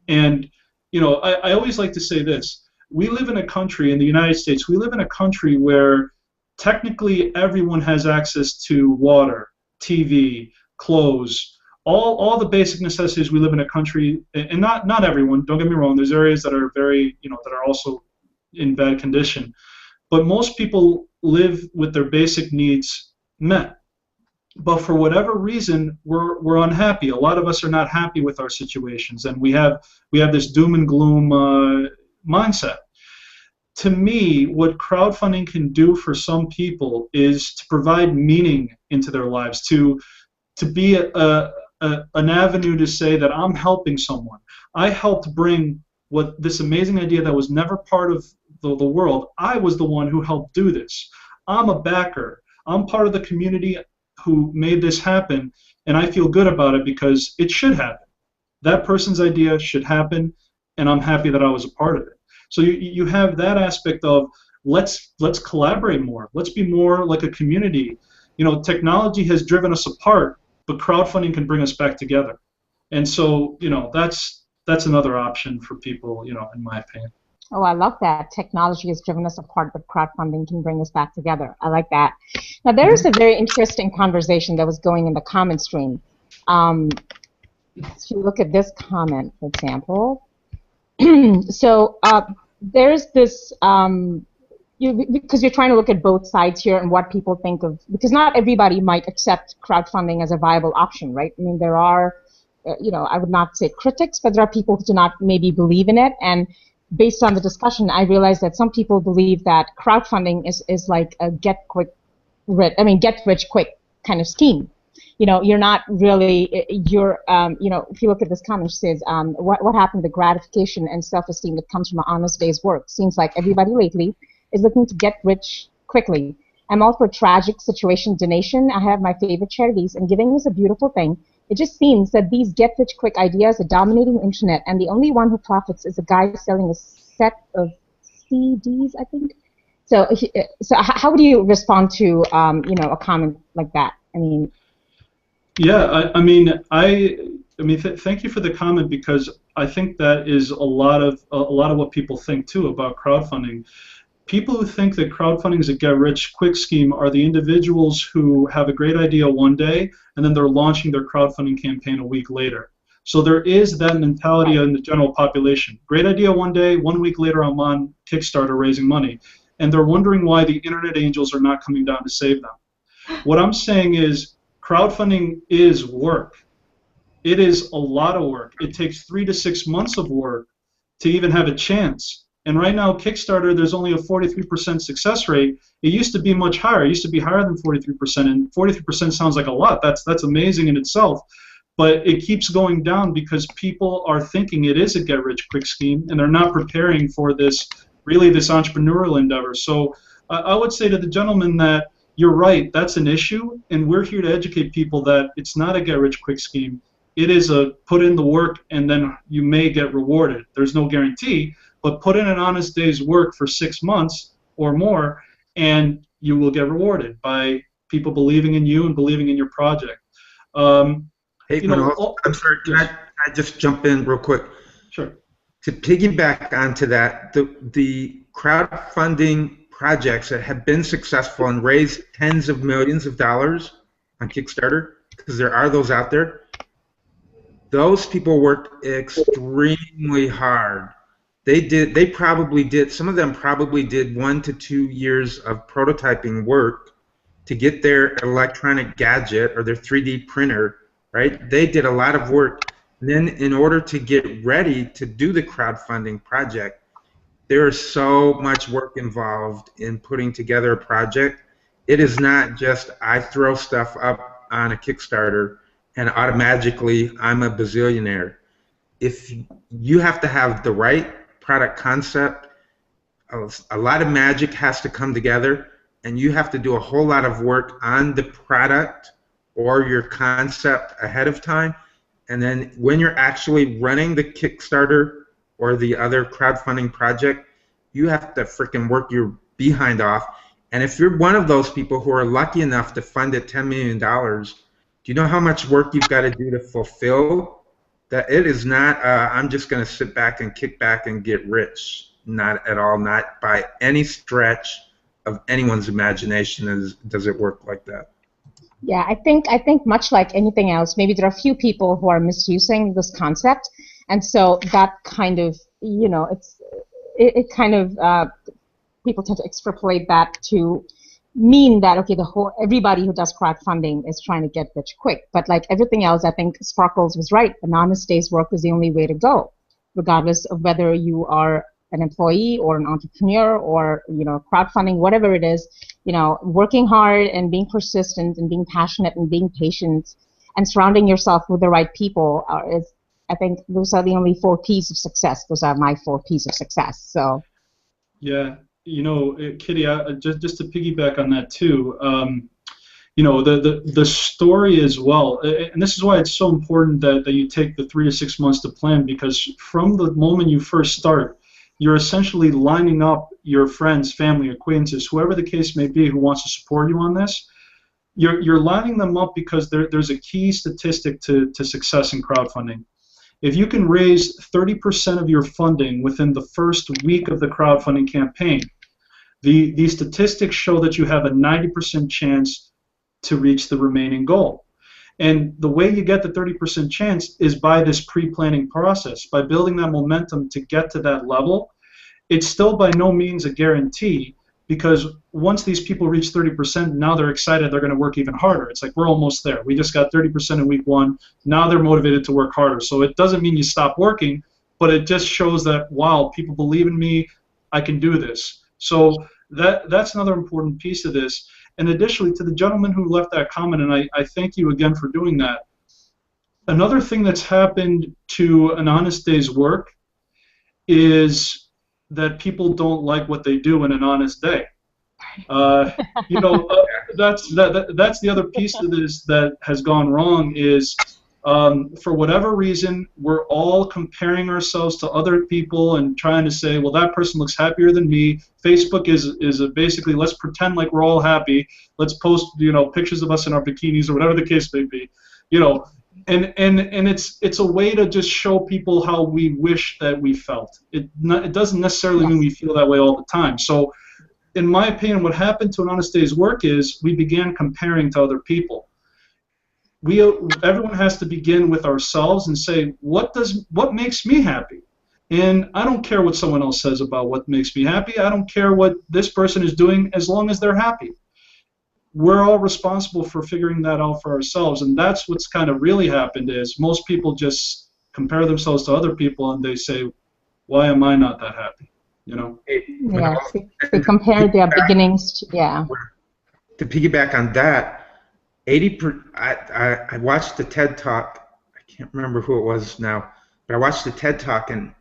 And I always like to say this. We live in a country, in the United States, we live in a country where technically everyone has access to water, TV, clothes, all the basic necessities. We live in a country, and not everyone. Don't get me wrong. There's areas that are very, that are also in bad condition, but most people live with their basic needs met. But for whatever reason, we're unhappy. A lot of us are not happy with our situations, and we have this doom and gloom mindset. To me, what crowdfunding can do for some people is to provide meaning into their lives, to be an avenue to say that I'm helping someone. I helped bring this amazing idea that was never part of the world. I was the one who helped do this. I'm a backer. I'm part of the community who made this happen, and I feel good about it because it should happen. That person's idea should happen, and I'm happy that I was a part of it. So you have that aspect of let's collaborate more. Let's be more like a community. Technology has driven us apart, but crowdfunding can bring us back together. And so, that's another option for people, in my opinion. Oh, I love that. Technology has driven us apart, but crowdfunding can bring us back together. I like that. Now, there is a very interesting conversation that was going in the comment stream. If you look at this comment, for example, so there's this, because you're trying to look at both sides here and what people think of, because not everybody might accept crowdfunding as a viable option, right? I mean, there are, I would not say critics, but there are people who do not maybe believe in it. And based on the discussion, I realized that some people believe that crowdfunding is like a get rich quick kind of scheme. You're not really, if you look at this comment, it says, what happened to gratification and self-esteem that comes from an honest day's work? Seems like everybody lately is looking to get rich quickly. I'm all for tragic situation donation. I have my favorite charities, and giving is a beautiful thing. It just seems that these get-rich-quick ideas are dominating the internet, and the only one who profits is a guy selling a set of CDs, I think. So how would you respond to, a comment like that? I mean, yeah, thank you for the comment, because I think that is a lot of what people think too about crowdfunding. People who think that crowdfunding is a get-rich-quick scheme are the individuals who have a great idea one day and then they're launching their crowdfunding campaign a week later. So there is that mentality in the general population. Great idea one day, 1 week later I'm on Kickstarter raising money. And they're wondering why the internet angels are not coming down to save them. What I'm saying is crowdfunding is work. It is a lot of work. It takes 3 to 6 months of work to even have a chance. And right now, Kickstarter, there's only a 43% success rate. It used to be much higher. It used to be higher than 43%, and 43% sounds like a lot. That's amazing in itself. But it keeps going down because people are thinking it is a get-rich-quick scheme, and they're not preparing for this entrepreneurial endeavor. So I would say to the gentleman that you're right, that's an issue, and we're here to educate people that it's not a get-rich-quick scheme. It is a put in the work, and then you may get rewarded. There's no guarantee. But put in an honest day's work for 6 months or more, and you will get rewarded by people believing in you and believing in your project. Hey, Manolis, I'm sorry, can I just jump in real quick? Sure. To piggyback onto that, the crowdfunding projects that have been successful and raised tens of millions of dollars on Kickstarter, because there are those out there, those people worked extremely hard. They probably did, some of them probably did 1 to 2 years of prototyping work to get their electronic gadget or their 3D printer, right? They did a lot of work. And then in order to get ready to do the crowdfunding project, there is so much work involved in putting together a project. It is not just I throw stuff up on a Kickstarter and automatically I'm a bazillionaire. If you have to have the right product concept, a lot of magic has to come together, and you have to do a whole lot of work on the product or your concept ahead of time. And then when you're actually running the Kickstarter or the other crowdfunding project, you have to freaking work your behind off. And if you're one of those people who are lucky enough to fund it $10 million, do you know how much work you've got to do to fulfill that? It is not, I'm just going to sit back and kick back and get rich. Not at all. Not by any stretch of anyone's imagination does it work like that. Yeah, I think much like anything else, maybe there are a few people who are misusing this concept, and so that kind of, it kind of people tend to extrapolate that to mean that okay, the whole everybody who does crowdfunding is trying to get rich quick. But like everything else, I think Sparkles was right. Anonymous days work is the only way to go, regardless of whether you are an employee or an entrepreneur or crowdfunding, whatever it is. Working hard and being persistent and being passionate and being patient and surrounding yourself with the right people is, I think, those are the only 4 P's of success. Those are my 4 P's of success. So. Yeah, Kitty, just to piggyback on that too, the story as well, and this is why it's so important that you take the 3 to 6 months to plan, because from the moment you first start, you're essentially lining up your friends, family, acquaintances, whoever the case may be who wants to support you on this. You're lining them up because there's a key statistic to success in crowdfunding. If you can raise 30% of your funding within the first week of the crowdfunding campaign, the statistics show that you have a 90% chance to reach the remaining goal. And the way you get the 30% chance is by this pre-planning process, by building that momentum to get to that level. It's still by no means a guarantee, because once these people reach 30%, now they're excited, they're going to work even harder. It's like, we're almost there. We just got 30% in week 1. Now they're motivated to work harder. So it doesn't mean you stop working, but it just shows that, wow, people believe in me, I can do this. So that's another important piece of this. And additionally, to the gentleman who left that comment, and I thank you again for doing that, another thing that's happened to an honest day's work is that people don't like what they do in an honest day. That's the other piece of this that has gone wrong is, for whatever reason, we're all comparing ourselves to other people and trying to say, well, that person looks happier than me. Facebook is basically, let's pretend like we're all happy. Let's post, pictures of us in our bikinis or whatever the case may be. And it's a way to just show people how we wish that we felt. It doesn't necessarily mean we feel that way all the time. So, in my opinion, what happened to an honest day's work is we began comparing to other people. Everyone has to begin with ourselves and say, what makes me happy? And I don't care what someone else says about what makes me happy. I don't care what this person is doing as long as they're happy. We're all responsible for figuring that out for ourselves, and that's what's kind of really happened is most people just compare themselves to other people and they say, why am I not that happy? Yeah, they compare their beginnings to, To piggyback on that, I watched the TED Talk. I can't remember who it was now, but I watched the TED Talk, and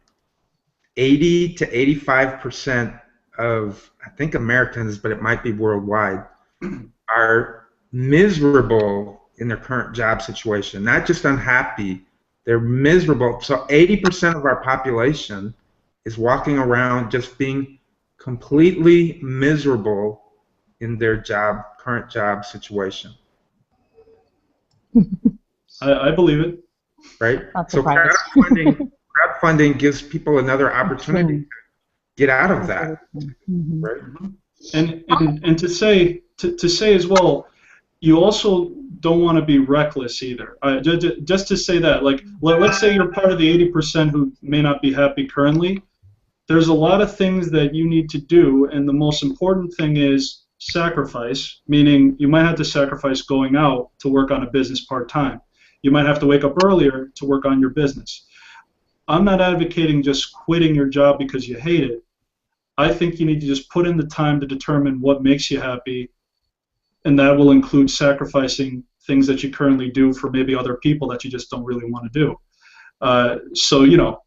80 to 85% of, I think, Americans, but it might be worldwide, are miserable in their current job situation. Not just unhappy, they're miserable. So 80% of our population is walking around just being completely miserable in their current job situation. I believe it. Right? So crowdfunding gives people another opportunity to get out of that. Right? And to say as well, you also don't want to be reckless either. Just to say that, like, let's say you're part of the 80% who may not be happy currently. There's a lot of things that you need to do, and the most important thing is sacrifice, meaning you might have to sacrifice going out to work on a business part-time. You might have to wake up earlier to work on your business. I'm not advocating just quitting your job because you hate it. I think you need to just put in the time to determine what makes you happy, and that will include sacrificing things that you currently do for maybe other people that you just don't really want to do. So,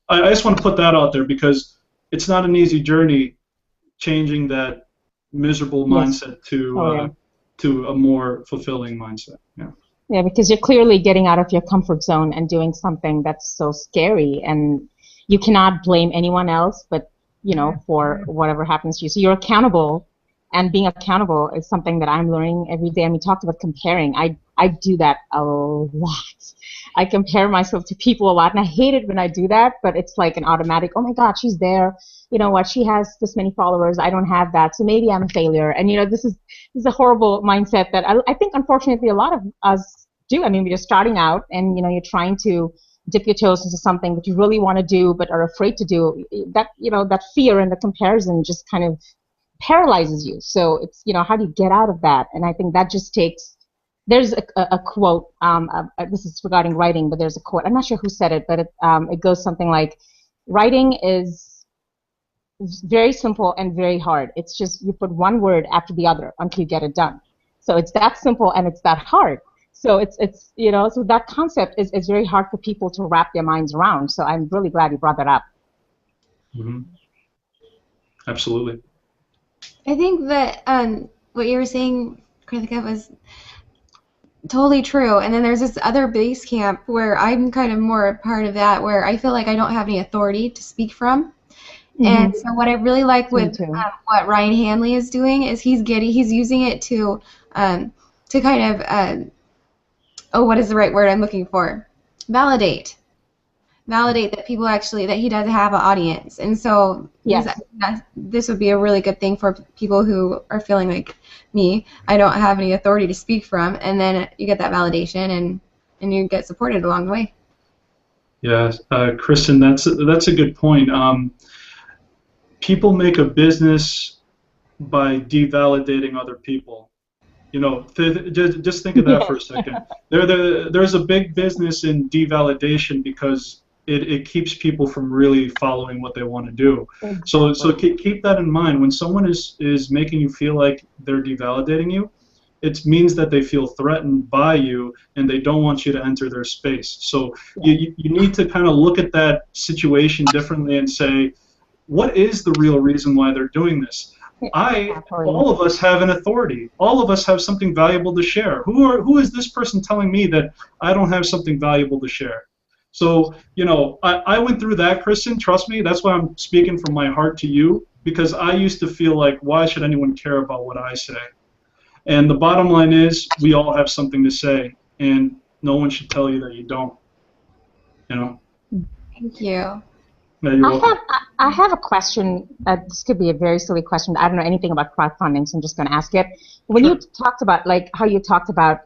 I just want to put that out there because it's not an easy journey changing that miserable mindset to a more fulfilling mindset. Yeah, because you're clearly getting out of your comfort zone and doing something that's so scary, and you cannot blame anyone else but for whatever happens to you. So you're accountable And being accountable is something that I'm learning every day. I mean, talked about comparing. I do that a lot. I compare myself to people a lot, and I hate it when I do that, but it's like an automatic, oh my God, she's there. You know what? She has this many followers. I don't have that, so maybe I'm a failure. And, this is a horrible mindset that I think, unfortunately, a lot of us do. I mean, we're starting out, and, you're trying to dip your toes into something that you really want to do but are afraid to do. That fear and the comparison just kind of paralyzes you. So it's, how do you get out of that? And I think that just takes, there's a quote, this is regarding writing, but there's a quote, I'm not sure who said it, but it goes something like, writing is very simple and very hard. It's just you put one word after the other until you get it done. So it's that simple and it's that hard. So it's so that concept is very hard for people to wrap their minds around. So I'm really glad you brought that up. Mm-hmm. Absolutely. I think that what you were saying, Kritika, was totally true. And then there's this other base camp where I'm kind of more a part of that, where I feel like I don't have any authority to speak from. Mm-hmm. And so what I really like with what Ryan Hanley is doing is he's using it to kind of what is the right word I'm looking for? Validate that people actually, that he does have an audience. And so yes, this would be a really good thing for people who are feeling like me, I don't have any authority to speak from, and then you get that validation and you get supported along the way. Yeah, Kristen, that's a good point. People make a business by devalidating other people. Just think of that for a second. There's a big business in devalidation because it keeps people from really following what they want to do. So keep that in mind. When someone is making you feel like they're devalidating you, it means that they feel threatened by you and they don't want you to enter their space. So you need to kind of look at that situation differently and say, what is the real reason why they're doing this? All of us have an authority. All of us have something valuable to share. Who is this person telling me that I don't have something valuable to share? So, I went through that, Kristen. Trust me, that's why I'm speaking from my heart to you, because I used to feel like, why should anyone care about what I say? And the bottom line is, we all have something to say, and no one should tell you that you don't. Thank you. I have a question. This could be a very silly question. I don't know anything about crowdfunding, so I'm just going to ask it. When you talked about, how you talked about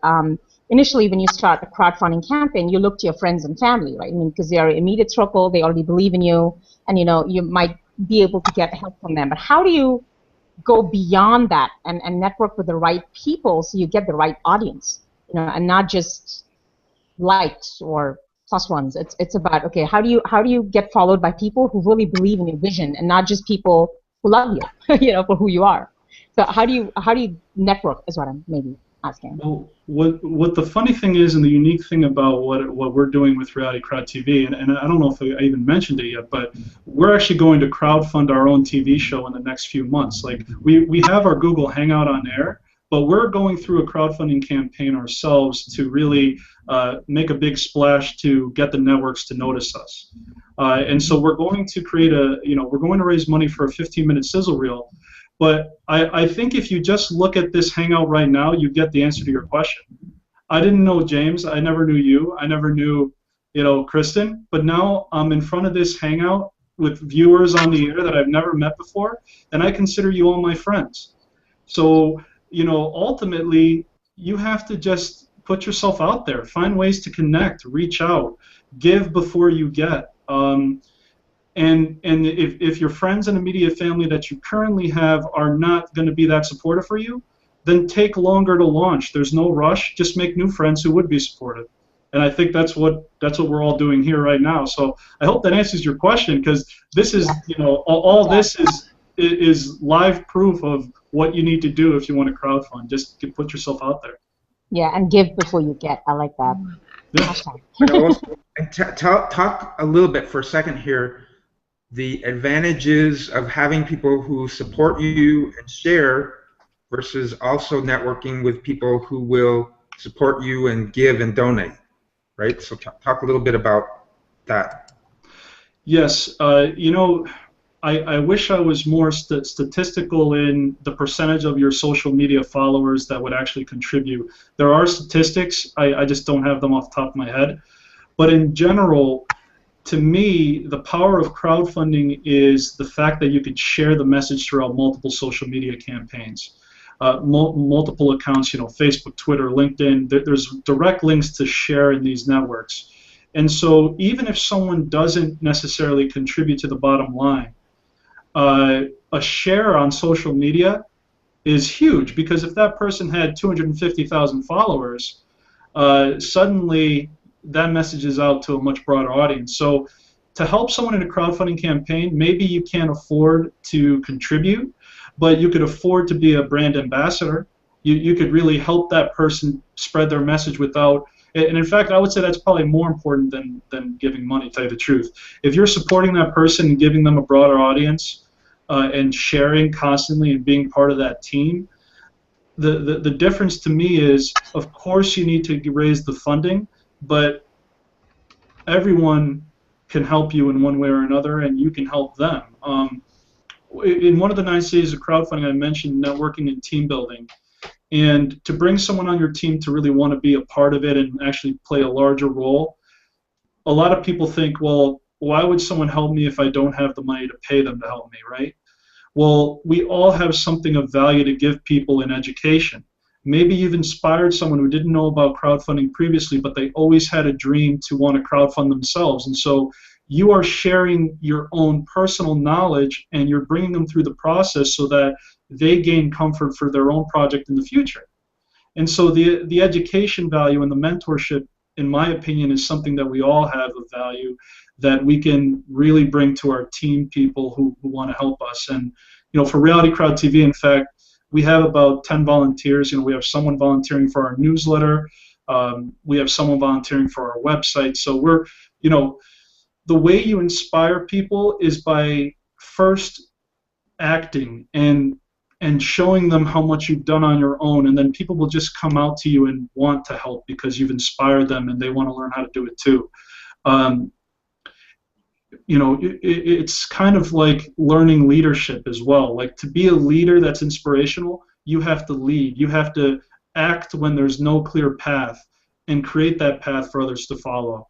initially when you start a crowdfunding campaign, you look to your friends and family, right? I mean, because they are immediate circle, they already believe in you, and you might be able to get help from them. But how do you go beyond that and network with the right people so you get the right audience, and not just likes or plus ones? It's about, okay, how do you get followed by people who really believe in your vision and not just people who love you, for who you are? So how do you network is what I'm maybe asking. Well, what the funny thing is, and the unique thing about what we're doing with Reality Crowd TV, and I don't know if I even mentioned it yet, but we're actually going to crowdfund our own TV show in the next few months. Like we have our Google Hangout on air, but we're going through a crowdfunding campaign ourselves to really make a big splash to get the networks to notice us. And so we're going to create we're going to raise money for a 15-minute sizzle reel. But I think if you just look at this Hangout right now, you get the answer to your question. I didn't know James. I never knew you. I never knew, Kristen. But now I'm in front of this Hangout with viewers on the air that I've never met before, and I consider you all my friends. So, ultimately, you have to just put yourself out there. Find ways to connect, reach out, give before you get. And if your friends and immediate family that you currently have are not going to be that supportive for you, then take longer to launch. There's no rush. Just make new friends who would be supportive. And I think that's what we're all doing here right now. So I hope that answers your question, because this is, all this is live proof of what you need to do if you want to crowdfund. Just put yourself out there. Yeah, and give before you get. I like that. Yeah. Talk a little bit for a second here. The advantages of having people who support you and share versus also networking with people who will support you and give and donate, right? So talk a little bit about that. Yes, I wish I was more statistical in the percentage of your social media followers that would actually contribute. There are statistics, I just don't have them off the top of my head. But in general, to me, the power of crowdfunding is the fact that you could share the message throughout multiple social media campaigns. Multiple accounts, Facebook, Twitter, LinkedIn, there's direct links to share in these networks. And so even if someone doesn't necessarily contribute to the bottom line, a share on social media is huge, because if that person had 250,000 followers, suddenly that message is out to a much broader audience. So to help someone in a crowdfunding campaign, maybe you can't afford to contribute, but you could afford to be a brand ambassador. You could really help that person spread their message without, and in fact, I would say that's probably more important than giving money, to tell you the truth. If you're supporting that person and giving them a broader audience and sharing constantly and being part of that team, the difference to me is, of course, you need to raise the funding, but everyone can help you in one way or another, and you can help them. In one of the 9 stages of crowdfunding, I mentioned networking and team building. And to bring someone on your team to really want to be a part of it and actually play a larger role, a lot of people think, well, why would someone help me if I don't have the money to pay them to help me, right? Well, we all have something of value to give people in education. Maybe you've inspired someone who didn't know about crowdfunding previously, but they always had a dream to want to crowdfund themselves. And so you are sharing your own personal knowledge, and you're bringing them through the process so that they gain comfort for their own project in the future. And so the education value and the mentorship, in my opinion, is something that we all have of value that we can really bring to our team people who want to help us. And for Reality Crowd TV, in fact, we have about 10 volunteers. We have someone volunteering for our newsletter. We have someone volunteering for our website. So we're, the way you inspire people is by first acting and showing them how much you've done on your own, and then people will just come out to you and want to help because you've inspired them and they want to learn how to do it too. It's kind of like learning leadership as well. Like, to be a leader that's inspirational, you have to lead. You have to act when there's no clear path and create that path for others to follow.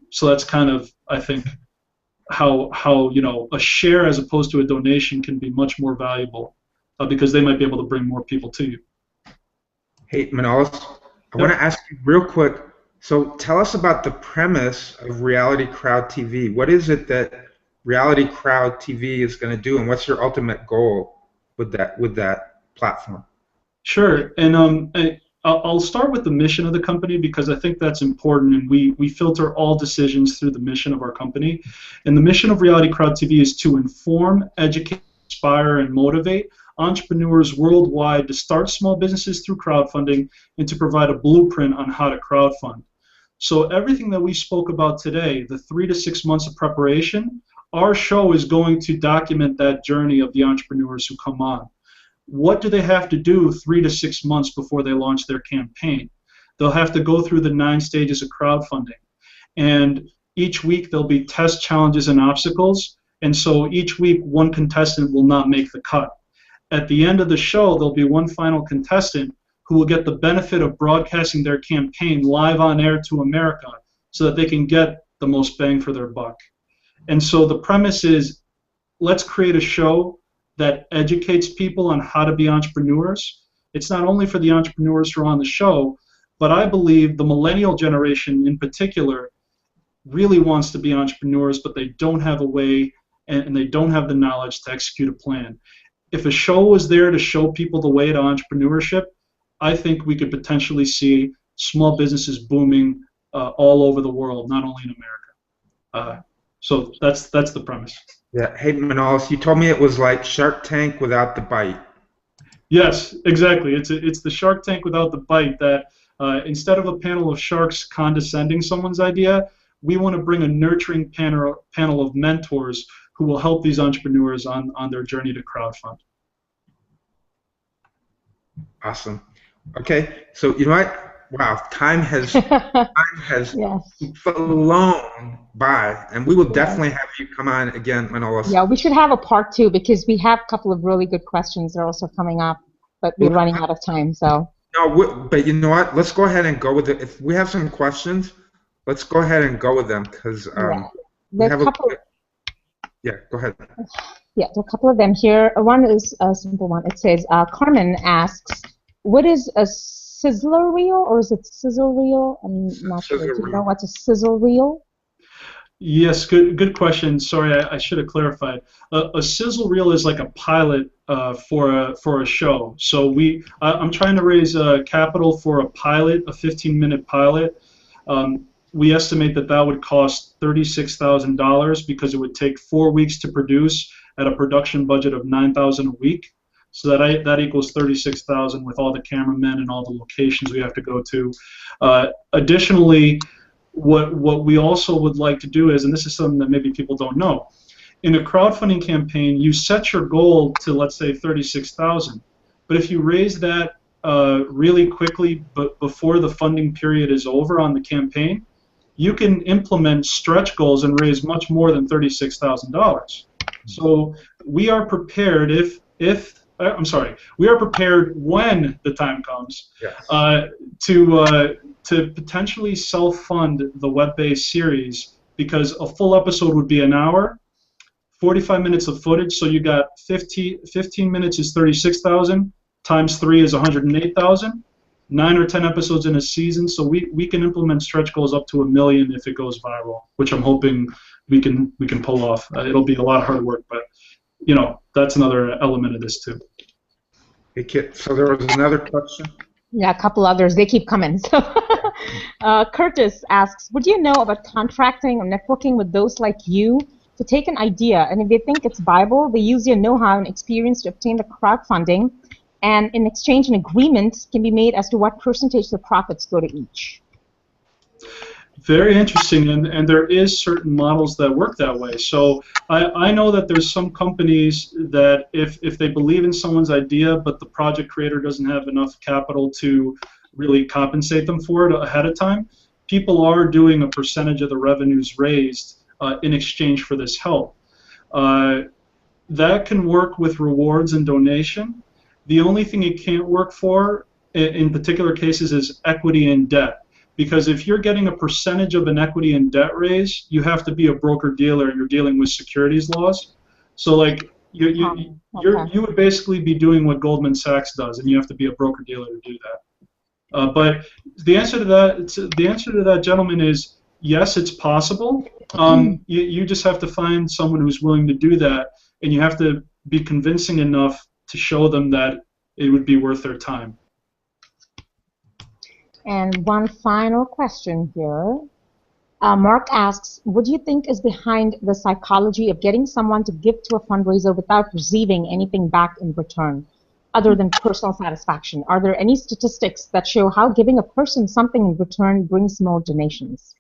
So that's kind of, I think, how a share as opposed to a donation can be much more valuable because they might be able to bring more people to you. Hey, Manolis, I want to ask you real quick. So tell us about the premise of Reality Crowd TV. What is it that Reality Crowd TV is going to do, and what's your ultimate goal with that platform? Sure, and I'll start with the mission of the company because I think that's important, and we filter all decisions through the mission of our company. And the mission of Reality Crowd TV is to inform, educate, inspire, and motivate entrepreneurs worldwide to start small businesses through crowdfunding and to provide a blueprint on how to crowdfund. So everything that we spoke about today, the 3 to 6 months of preparation, our show is going to document that journey of the entrepreneurs who come on. What do they have to do 3 to 6 months before they launch their campaign? They'll have to go through the 9 stages of crowdfunding. And each week there'll be test challenges and obstacles. And so each week one contestant will not make the cut. At the end of the show, there'll be one final contestant who will get the benefit of broadcasting their campaign live on air to America so that they can get the most bang for their buck. And so the premise is, let's create a show that educates people on how to be entrepreneurs. It's not only for the entrepreneurs who are on the show, but I believe the millennial generation in particular really wants to be entrepreneurs, but they don't have a way and they don't have the knowledge to execute a plan. If a show was there to show people the way to entrepreneurship, I think we could potentially see small businesses booming all over the world, not only in America. So that's the premise. Yeah. Hey, Manolis, you told me it was like Shark Tank without the bite. Yes, exactly. It's the Shark Tank without the bite. That instead of a panel of sharks condescending someone's idea, we want to bring a nurturing panel of mentors who will help these entrepreneurs on their journey to crowdfund. Awesome. Okay, so you know what? wow, time has Yes. flown by, and we will definitely have you come on again, Manolis. Yeah, we should have a part two because we have a couple of really good questions that are also coming up, but we're running out of time. So No, but you know what? Let's go ahead and go with it. If we have some questions, let's go ahead and go with them because yeah, we there are have a couple. yeah, go ahead. Yeah, there are a couple of them here. One is a simple one. It says, Carmen asks, "What is a sizzler reel, or is it sizzle reel?" I'm not sure. Do you know what's a sizzle reel? Yes, good question. Sorry, I should have clarified. A sizzle reel is like a pilot for a show. So I'm trying to raise capital for a pilot, a 15-minute pilot. We estimate that would cost $36,000 because it would take 4 weeks to produce at a production budget of $9,000 a week. So that equals $36,000 with all the cameramen and all the locations we have to go to. Additionally, what we also would like to do is, and this is something that maybe people don't know, in a crowdfunding campaign, you set your goal to, let's say, 36,000. But if you raise that really quickly, but before the funding period is over on the campaign, you can implement stretch goals and raise much more than $36,000. So we are prepared we are prepared when the time comes to potentially self-fund the web-based series, because a full episode would be an hour, 45 minutes of footage, so you got 15 minutes is 36,000, times 3 is 108,000, 9 or 10 episodes in a season, so we can implement stretch goals up to 1 million if it goes viral, which I'm hoping we can pull off. It'll be a lot of hard work, but you know, that's another element of this too. Hey, Kit, so there was another question? Yeah, a couple others. They keep coming. So, Curtis asks, "Would you know about contracting or networking with those like you to take an idea, and if they think it's viable, they use your know-how and experience to obtain the crowdfunding, and in exchange an agreement can be made as to what percentage the profits go to each?" Very interesting, and there is certain models that work that way. So I know that there's some companies that if they believe in someone's idea, but the project creator doesn't have enough capital to really compensate them for it ahead of time, people are doing a percentage of the revenues raised in exchange for this help. That can work with rewards and donation. The only thing it can't work for in particular cases is equity and debt. Because if you're getting a percentage of an equity and debt raise, you have to be a broker-dealer, and you're dealing with securities laws. So, like, you would basically be doing what Goldman Sachs does, and you have to be a broker-dealer to do that. But the answer to that, gentleman, is yes, it's possible. You just have to find someone who's willing to do that, and you have to be convincing enough to show them that it would be worth their time. And one final question here. Mark asks, "What do you think is behind the psychology of getting someone to give to a fundraiser without receiving anything back in return, other than personal satisfaction? Are there any statistics that show how giving a person something in return brings more donations?"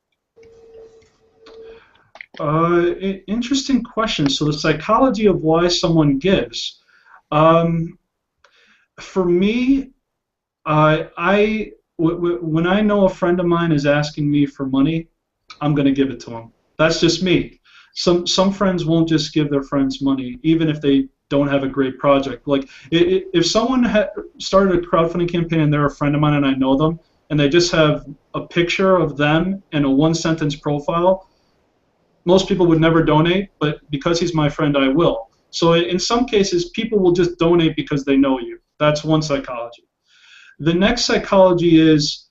Interesting question. So the psychology of why someone gives. For me, when I know a friend of mine is asking me for money, I'm going to give it to him. That's just me. Some friends won't just give their friends money, even if they don't have a great project. Like, if someone started a crowdfunding campaign and they're a friend of mine and I know them, and they just have a picture of them and a one-sentence profile, most people would never donate, but because he's my friend, I will. So in some cases, people will just donate because they know you. That's one psychology. The next psychology is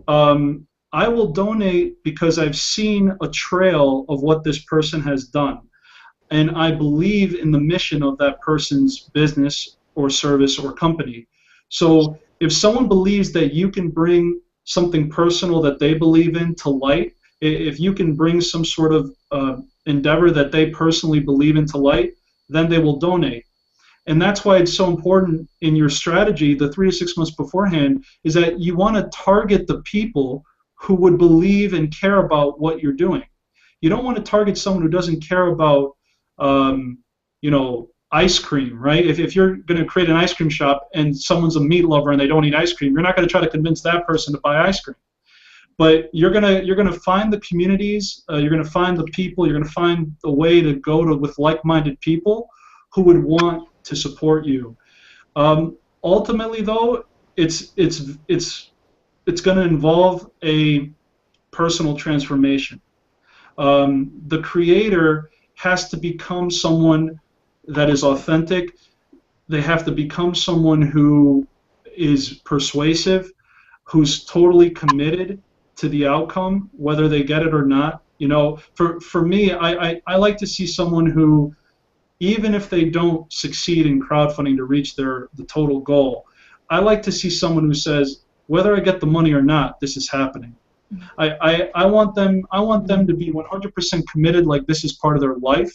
I will donate because I've seen a trail of what this person has done, and I believe in the mission of that person's business or service or company. So if someone believes that you can bring something personal that they believe in to light, if you can bring some sort of endeavor that they personally believe in to light, then they will donate. And that's why it's so important in your strategy, the 3 to 6 months beforehand, is that you want to target the people who would believe and care about what you're doing. You don't want to target someone who doesn't care about, ice cream, right? If you're going to create an ice cream shop and someone's a meat lover and they don't eat ice cream, you're not going to try to convince that person to buy ice cream. But you're gonna find the communities, you're gonna find the people, you're gonna find a way to go to with like-minded people who would want to support you. Ultimately, though, it's gonna involve a personal transformation. The creator has to become someone that is authentic. They have to become someone who is persuasive, who's totally committed to the outcome, whether they get it or not. You know, for me, I like to see someone who, even if they don't succeed in crowdfunding to reach the total goal, I like to see someone who says, whether I get the money or not, this is happening. I want them to be 100% committed, like this is part of their life.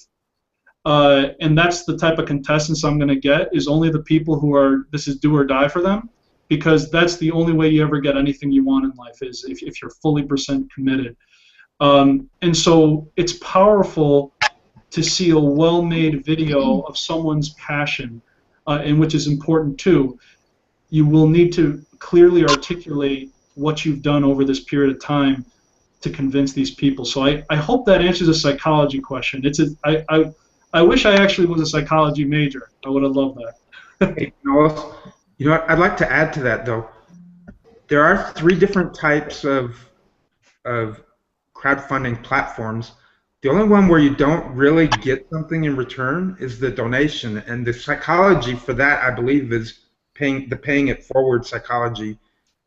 And that's the type of contestants I'm going to get, is only the people who are, this is do or die for them. Because that's the only way you ever get anything you want in life, is if you're fully committed. And so it's powerful to see a well-made video of someone's passion, and which is important too. You will need to clearly articulate what you've done over this period of time to convince these people. So I hope that answers a psychology question. I wish I actually was a psychology major. I would have loved that. Hey, Manolis, you know what? I'd like to add to that, though. There are 3 different types of crowdfunding platforms. The only one where you don't really get something in return is the donation, and the psychology for that, I believe, is paying it forward psychology,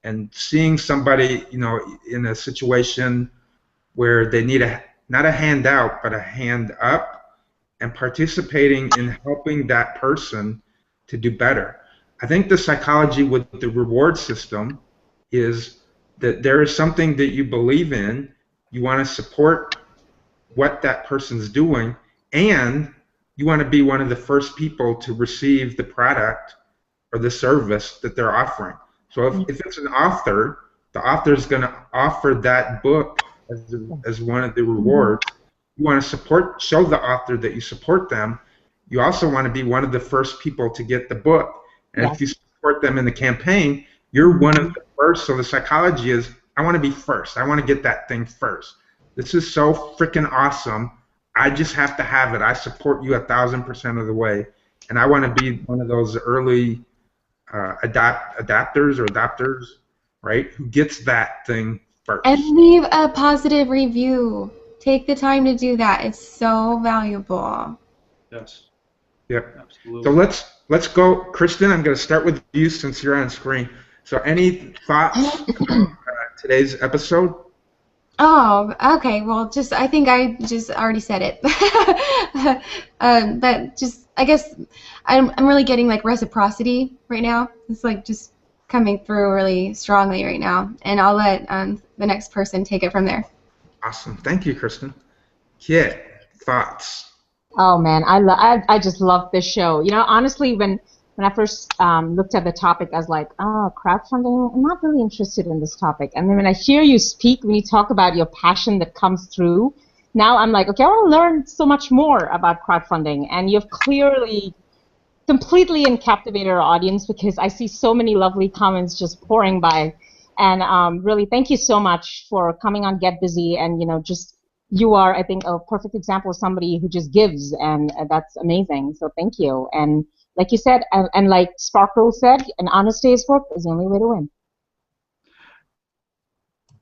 and seeing somebody, you know, in a situation where they need not a handout but a hand up, and participating in helping that person to do better. I think the psychology with the reward system is that there is something that you believe in, you want to support what that person's doing, and you want to be one of the first people to receive the product or the service that they're offering. So if it's an author, the author is going to offer that book as one of the rewards. You want to show the author that you support them. You also want to be one of the first people to get the book. And if you support them in the campaign, you're one of the first. So the psychology is, I want to be first. I want to get that thing first. This is so freaking awesome. I just have to have it. I support you 1,000% of the way. And I want to be one of those early adopters, right, who gets that thing first. And leave a positive review. Take the time to do that. It's so valuable. Yes. Yep. Absolutely. So let's go, Kristen. I'm going to start with you since you're on screen. So any thoughts on today's episode? Oh, okay. Well, I think I just already said it. I guess I'm really getting like reciprocity right now. It's like just coming through really strongly right now, and I'll let the next person take it from there. Awesome. Thank you, Kristen. Kit, thoughts? Oh man, I just love this show. You know, honestly, when I first looked at the topic, I was like, oh, crowdfunding, I'm not really interested in this topic. And then when I hear you speak, when you talk about your passion that comes through, now I'm like, okay, I want to learn so much more about crowdfunding. And you've clearly completely captivated our audience, because I see so many lovely comments just pouring by. And really, thank you so much for coming on Get Busy. And, you know, you are, I think, a perfect example of somebody who just gives, and that's amazing. So thank you. And like you said, and like Sparkle said, an honest day's work is the only way to win.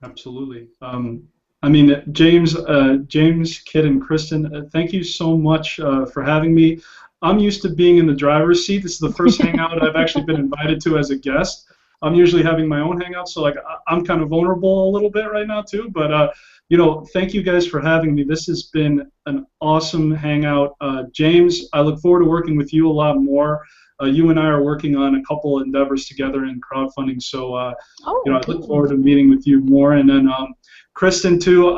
Absolutely. I mean, James, Kit, and Kristen, thank you so much for having me. I'm used to being in the driver's seat. This is the first hangout I've actually been invited to as a guest. I'm usually having my own hangout, so like I'm kind of vulnerable a little bit right now too. But you know, thank you guys for having me. This has been an awesome hangout. James, I look forward to working with you a lot more. You and I are working on a couple endeavors together in crowdfunding, so you know, I look forward to meeting with you more. And then Kristen too.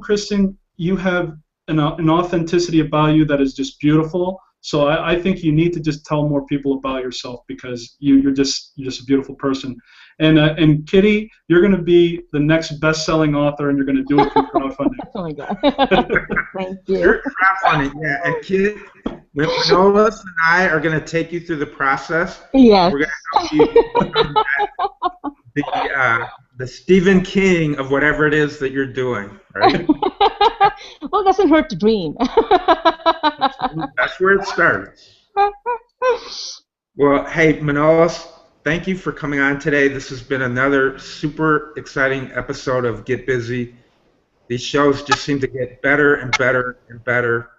Kristen, you have an authenticity about you that is just beautiful. So I think you need to just tell more people about yourself, because you're just a beautiful person. And Kitty, you're going to be the next best-selling author, and you're going to do it through crowdfunding. Oh my God! Thank you. You're crowdfunding, yeah. And Kit, Manolis and I are going to take you through the process. Yes. We're going to help you become the Stephen King of whatever it is that you're doing, right? Well, it doesn't hurt to dream. That's where it starts. Well, hey, Manolis, thank you for coming on today. This has been another super exciting episode of Get Busy. These shows just seem to get better and better and better.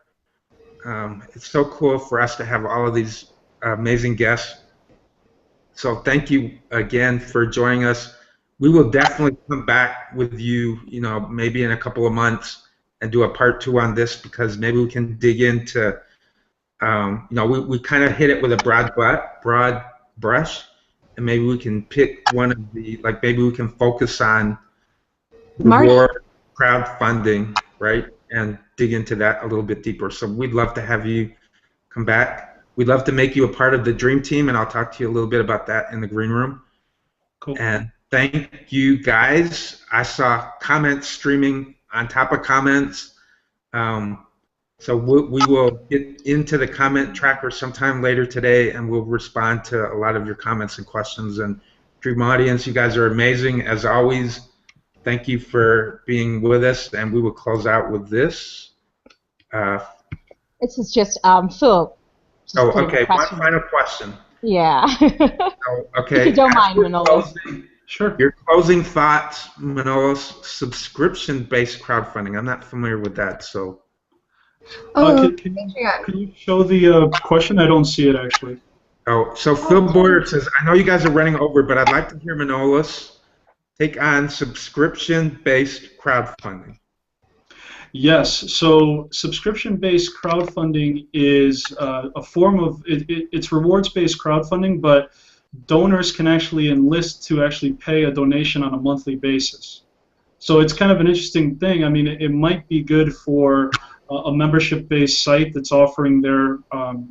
It's so cool for us to have all of these amazing guests. So thank you again for joining us. We will definitely come back with you, maybe in a couple of months and do a part 2 on this, because maybe we can dig into, we kind of hit it with a broad brush, and maybe we can pick one of the, maybe we can focus on reward crowdfunding, right, and dig into that a little bit deeper. So we'd love to have you come back. We'd love to make you a part of the Dream Team, and I'll talk to you a little bit about that in the green room. Cool. And thank you, guys. I saw comments streaming on top of comments. So we will get into the comment tracker sometime later today, and we'll respond to a lot of your comments and questions. And Dream Audience, you guys are amazing, as always. Thank you for being with us, and we will close out with this. This is just Phil. Oh, okay. One final question. Yeah. Okay. If you don't mind, Manolis. Sure. Your closing thoughts, Manolis. Subscription-based crowdfunding. I'm not familiar with that, so. Can you show the question? I don't see it actually. Oh, so Phil Boyer says, I know you guys are running over, but I'd like to hear Manolis take on subscription-based crowdfunding. Yes, so subscription-based crowdfunding is a form of, it's rewards-based crowdfunding, but donors can actually enlist to actually pay a donation on a monthly basis. So it's kind of an interesting thing. I mean, it might be good for a membership-based site that's offering their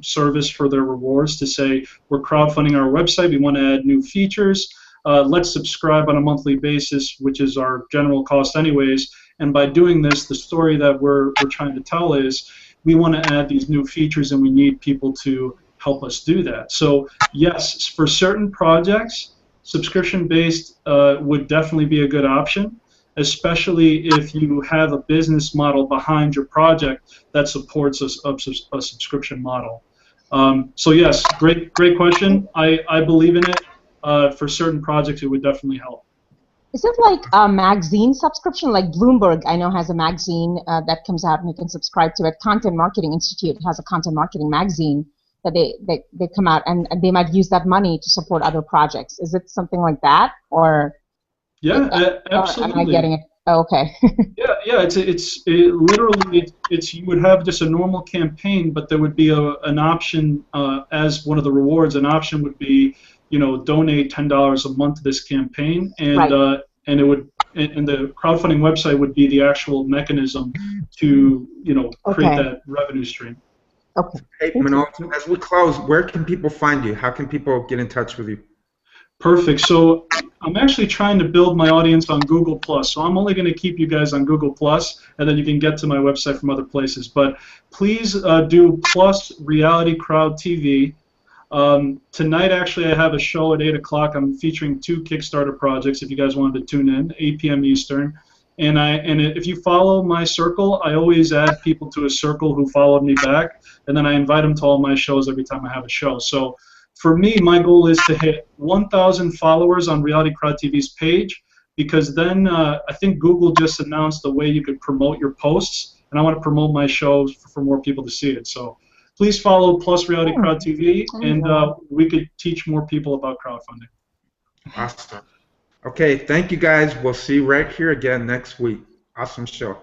service for their rewards to say, we're crowdfunding our website, we want to add new features, let's subscribe on a monthly basis, which is our general cost anyways. And by doing this, the story that we're trying to tell is we want to add these new features and we need people to help us do that. So yes, for certain projects, subscription-based would definitely be a good option, especially if you have a business model behind your project that supports a subscription model. So yes, great question. I believe in it. For certain projects, it would definitely help. Is it like a magazine subscription? Like Bloomberg, I know, has a magazine that comes out and you can subscribe to it. Content Marketing Institute has a content marketing magazine that they come out, and they might use that money to support other projects. Is it something like that, or? Yeah, absolutely. Or am I getting it? Oh, okay. Yeah. It's literally you would have just a normal campaign, but there would be an option as one of the rewards. An option would be, donate $10 a month to this campaign, and right. And it would, and the crowdfunding website would be the actual mechanism to create that revenue stream. Okay. Hey, Manolis, as we close, where can people find you? How can people get in touch with you? Perfect. So I'm actually trying to build my audience on Google+. So I'm only going to keep you guys on Google+, and then you can get to my website from other places. But please do Plus Reality Crowd TV. Tonight, actually, I have a show at 8 o'clock. I'm featuring 2 Kickstarter projects, if you guys wanted to tune in, 8 p.m. Eastern. And if you follow my circle, I always add people to a circle who followed me back, and then I invite them to all my shows every time I have a show. So for me, my goal is to hit 1,000 followers on Reality Crowd TV's page, because then I think Google just announced a way you could promote your posts, and I want to promote my shows for more people to see it. So please follow Plus Reality Crowd TV, and we could teach more people about crowdfunding. Awesome. Okay, thank you guys. We'll see you right here again next week. Awesome show.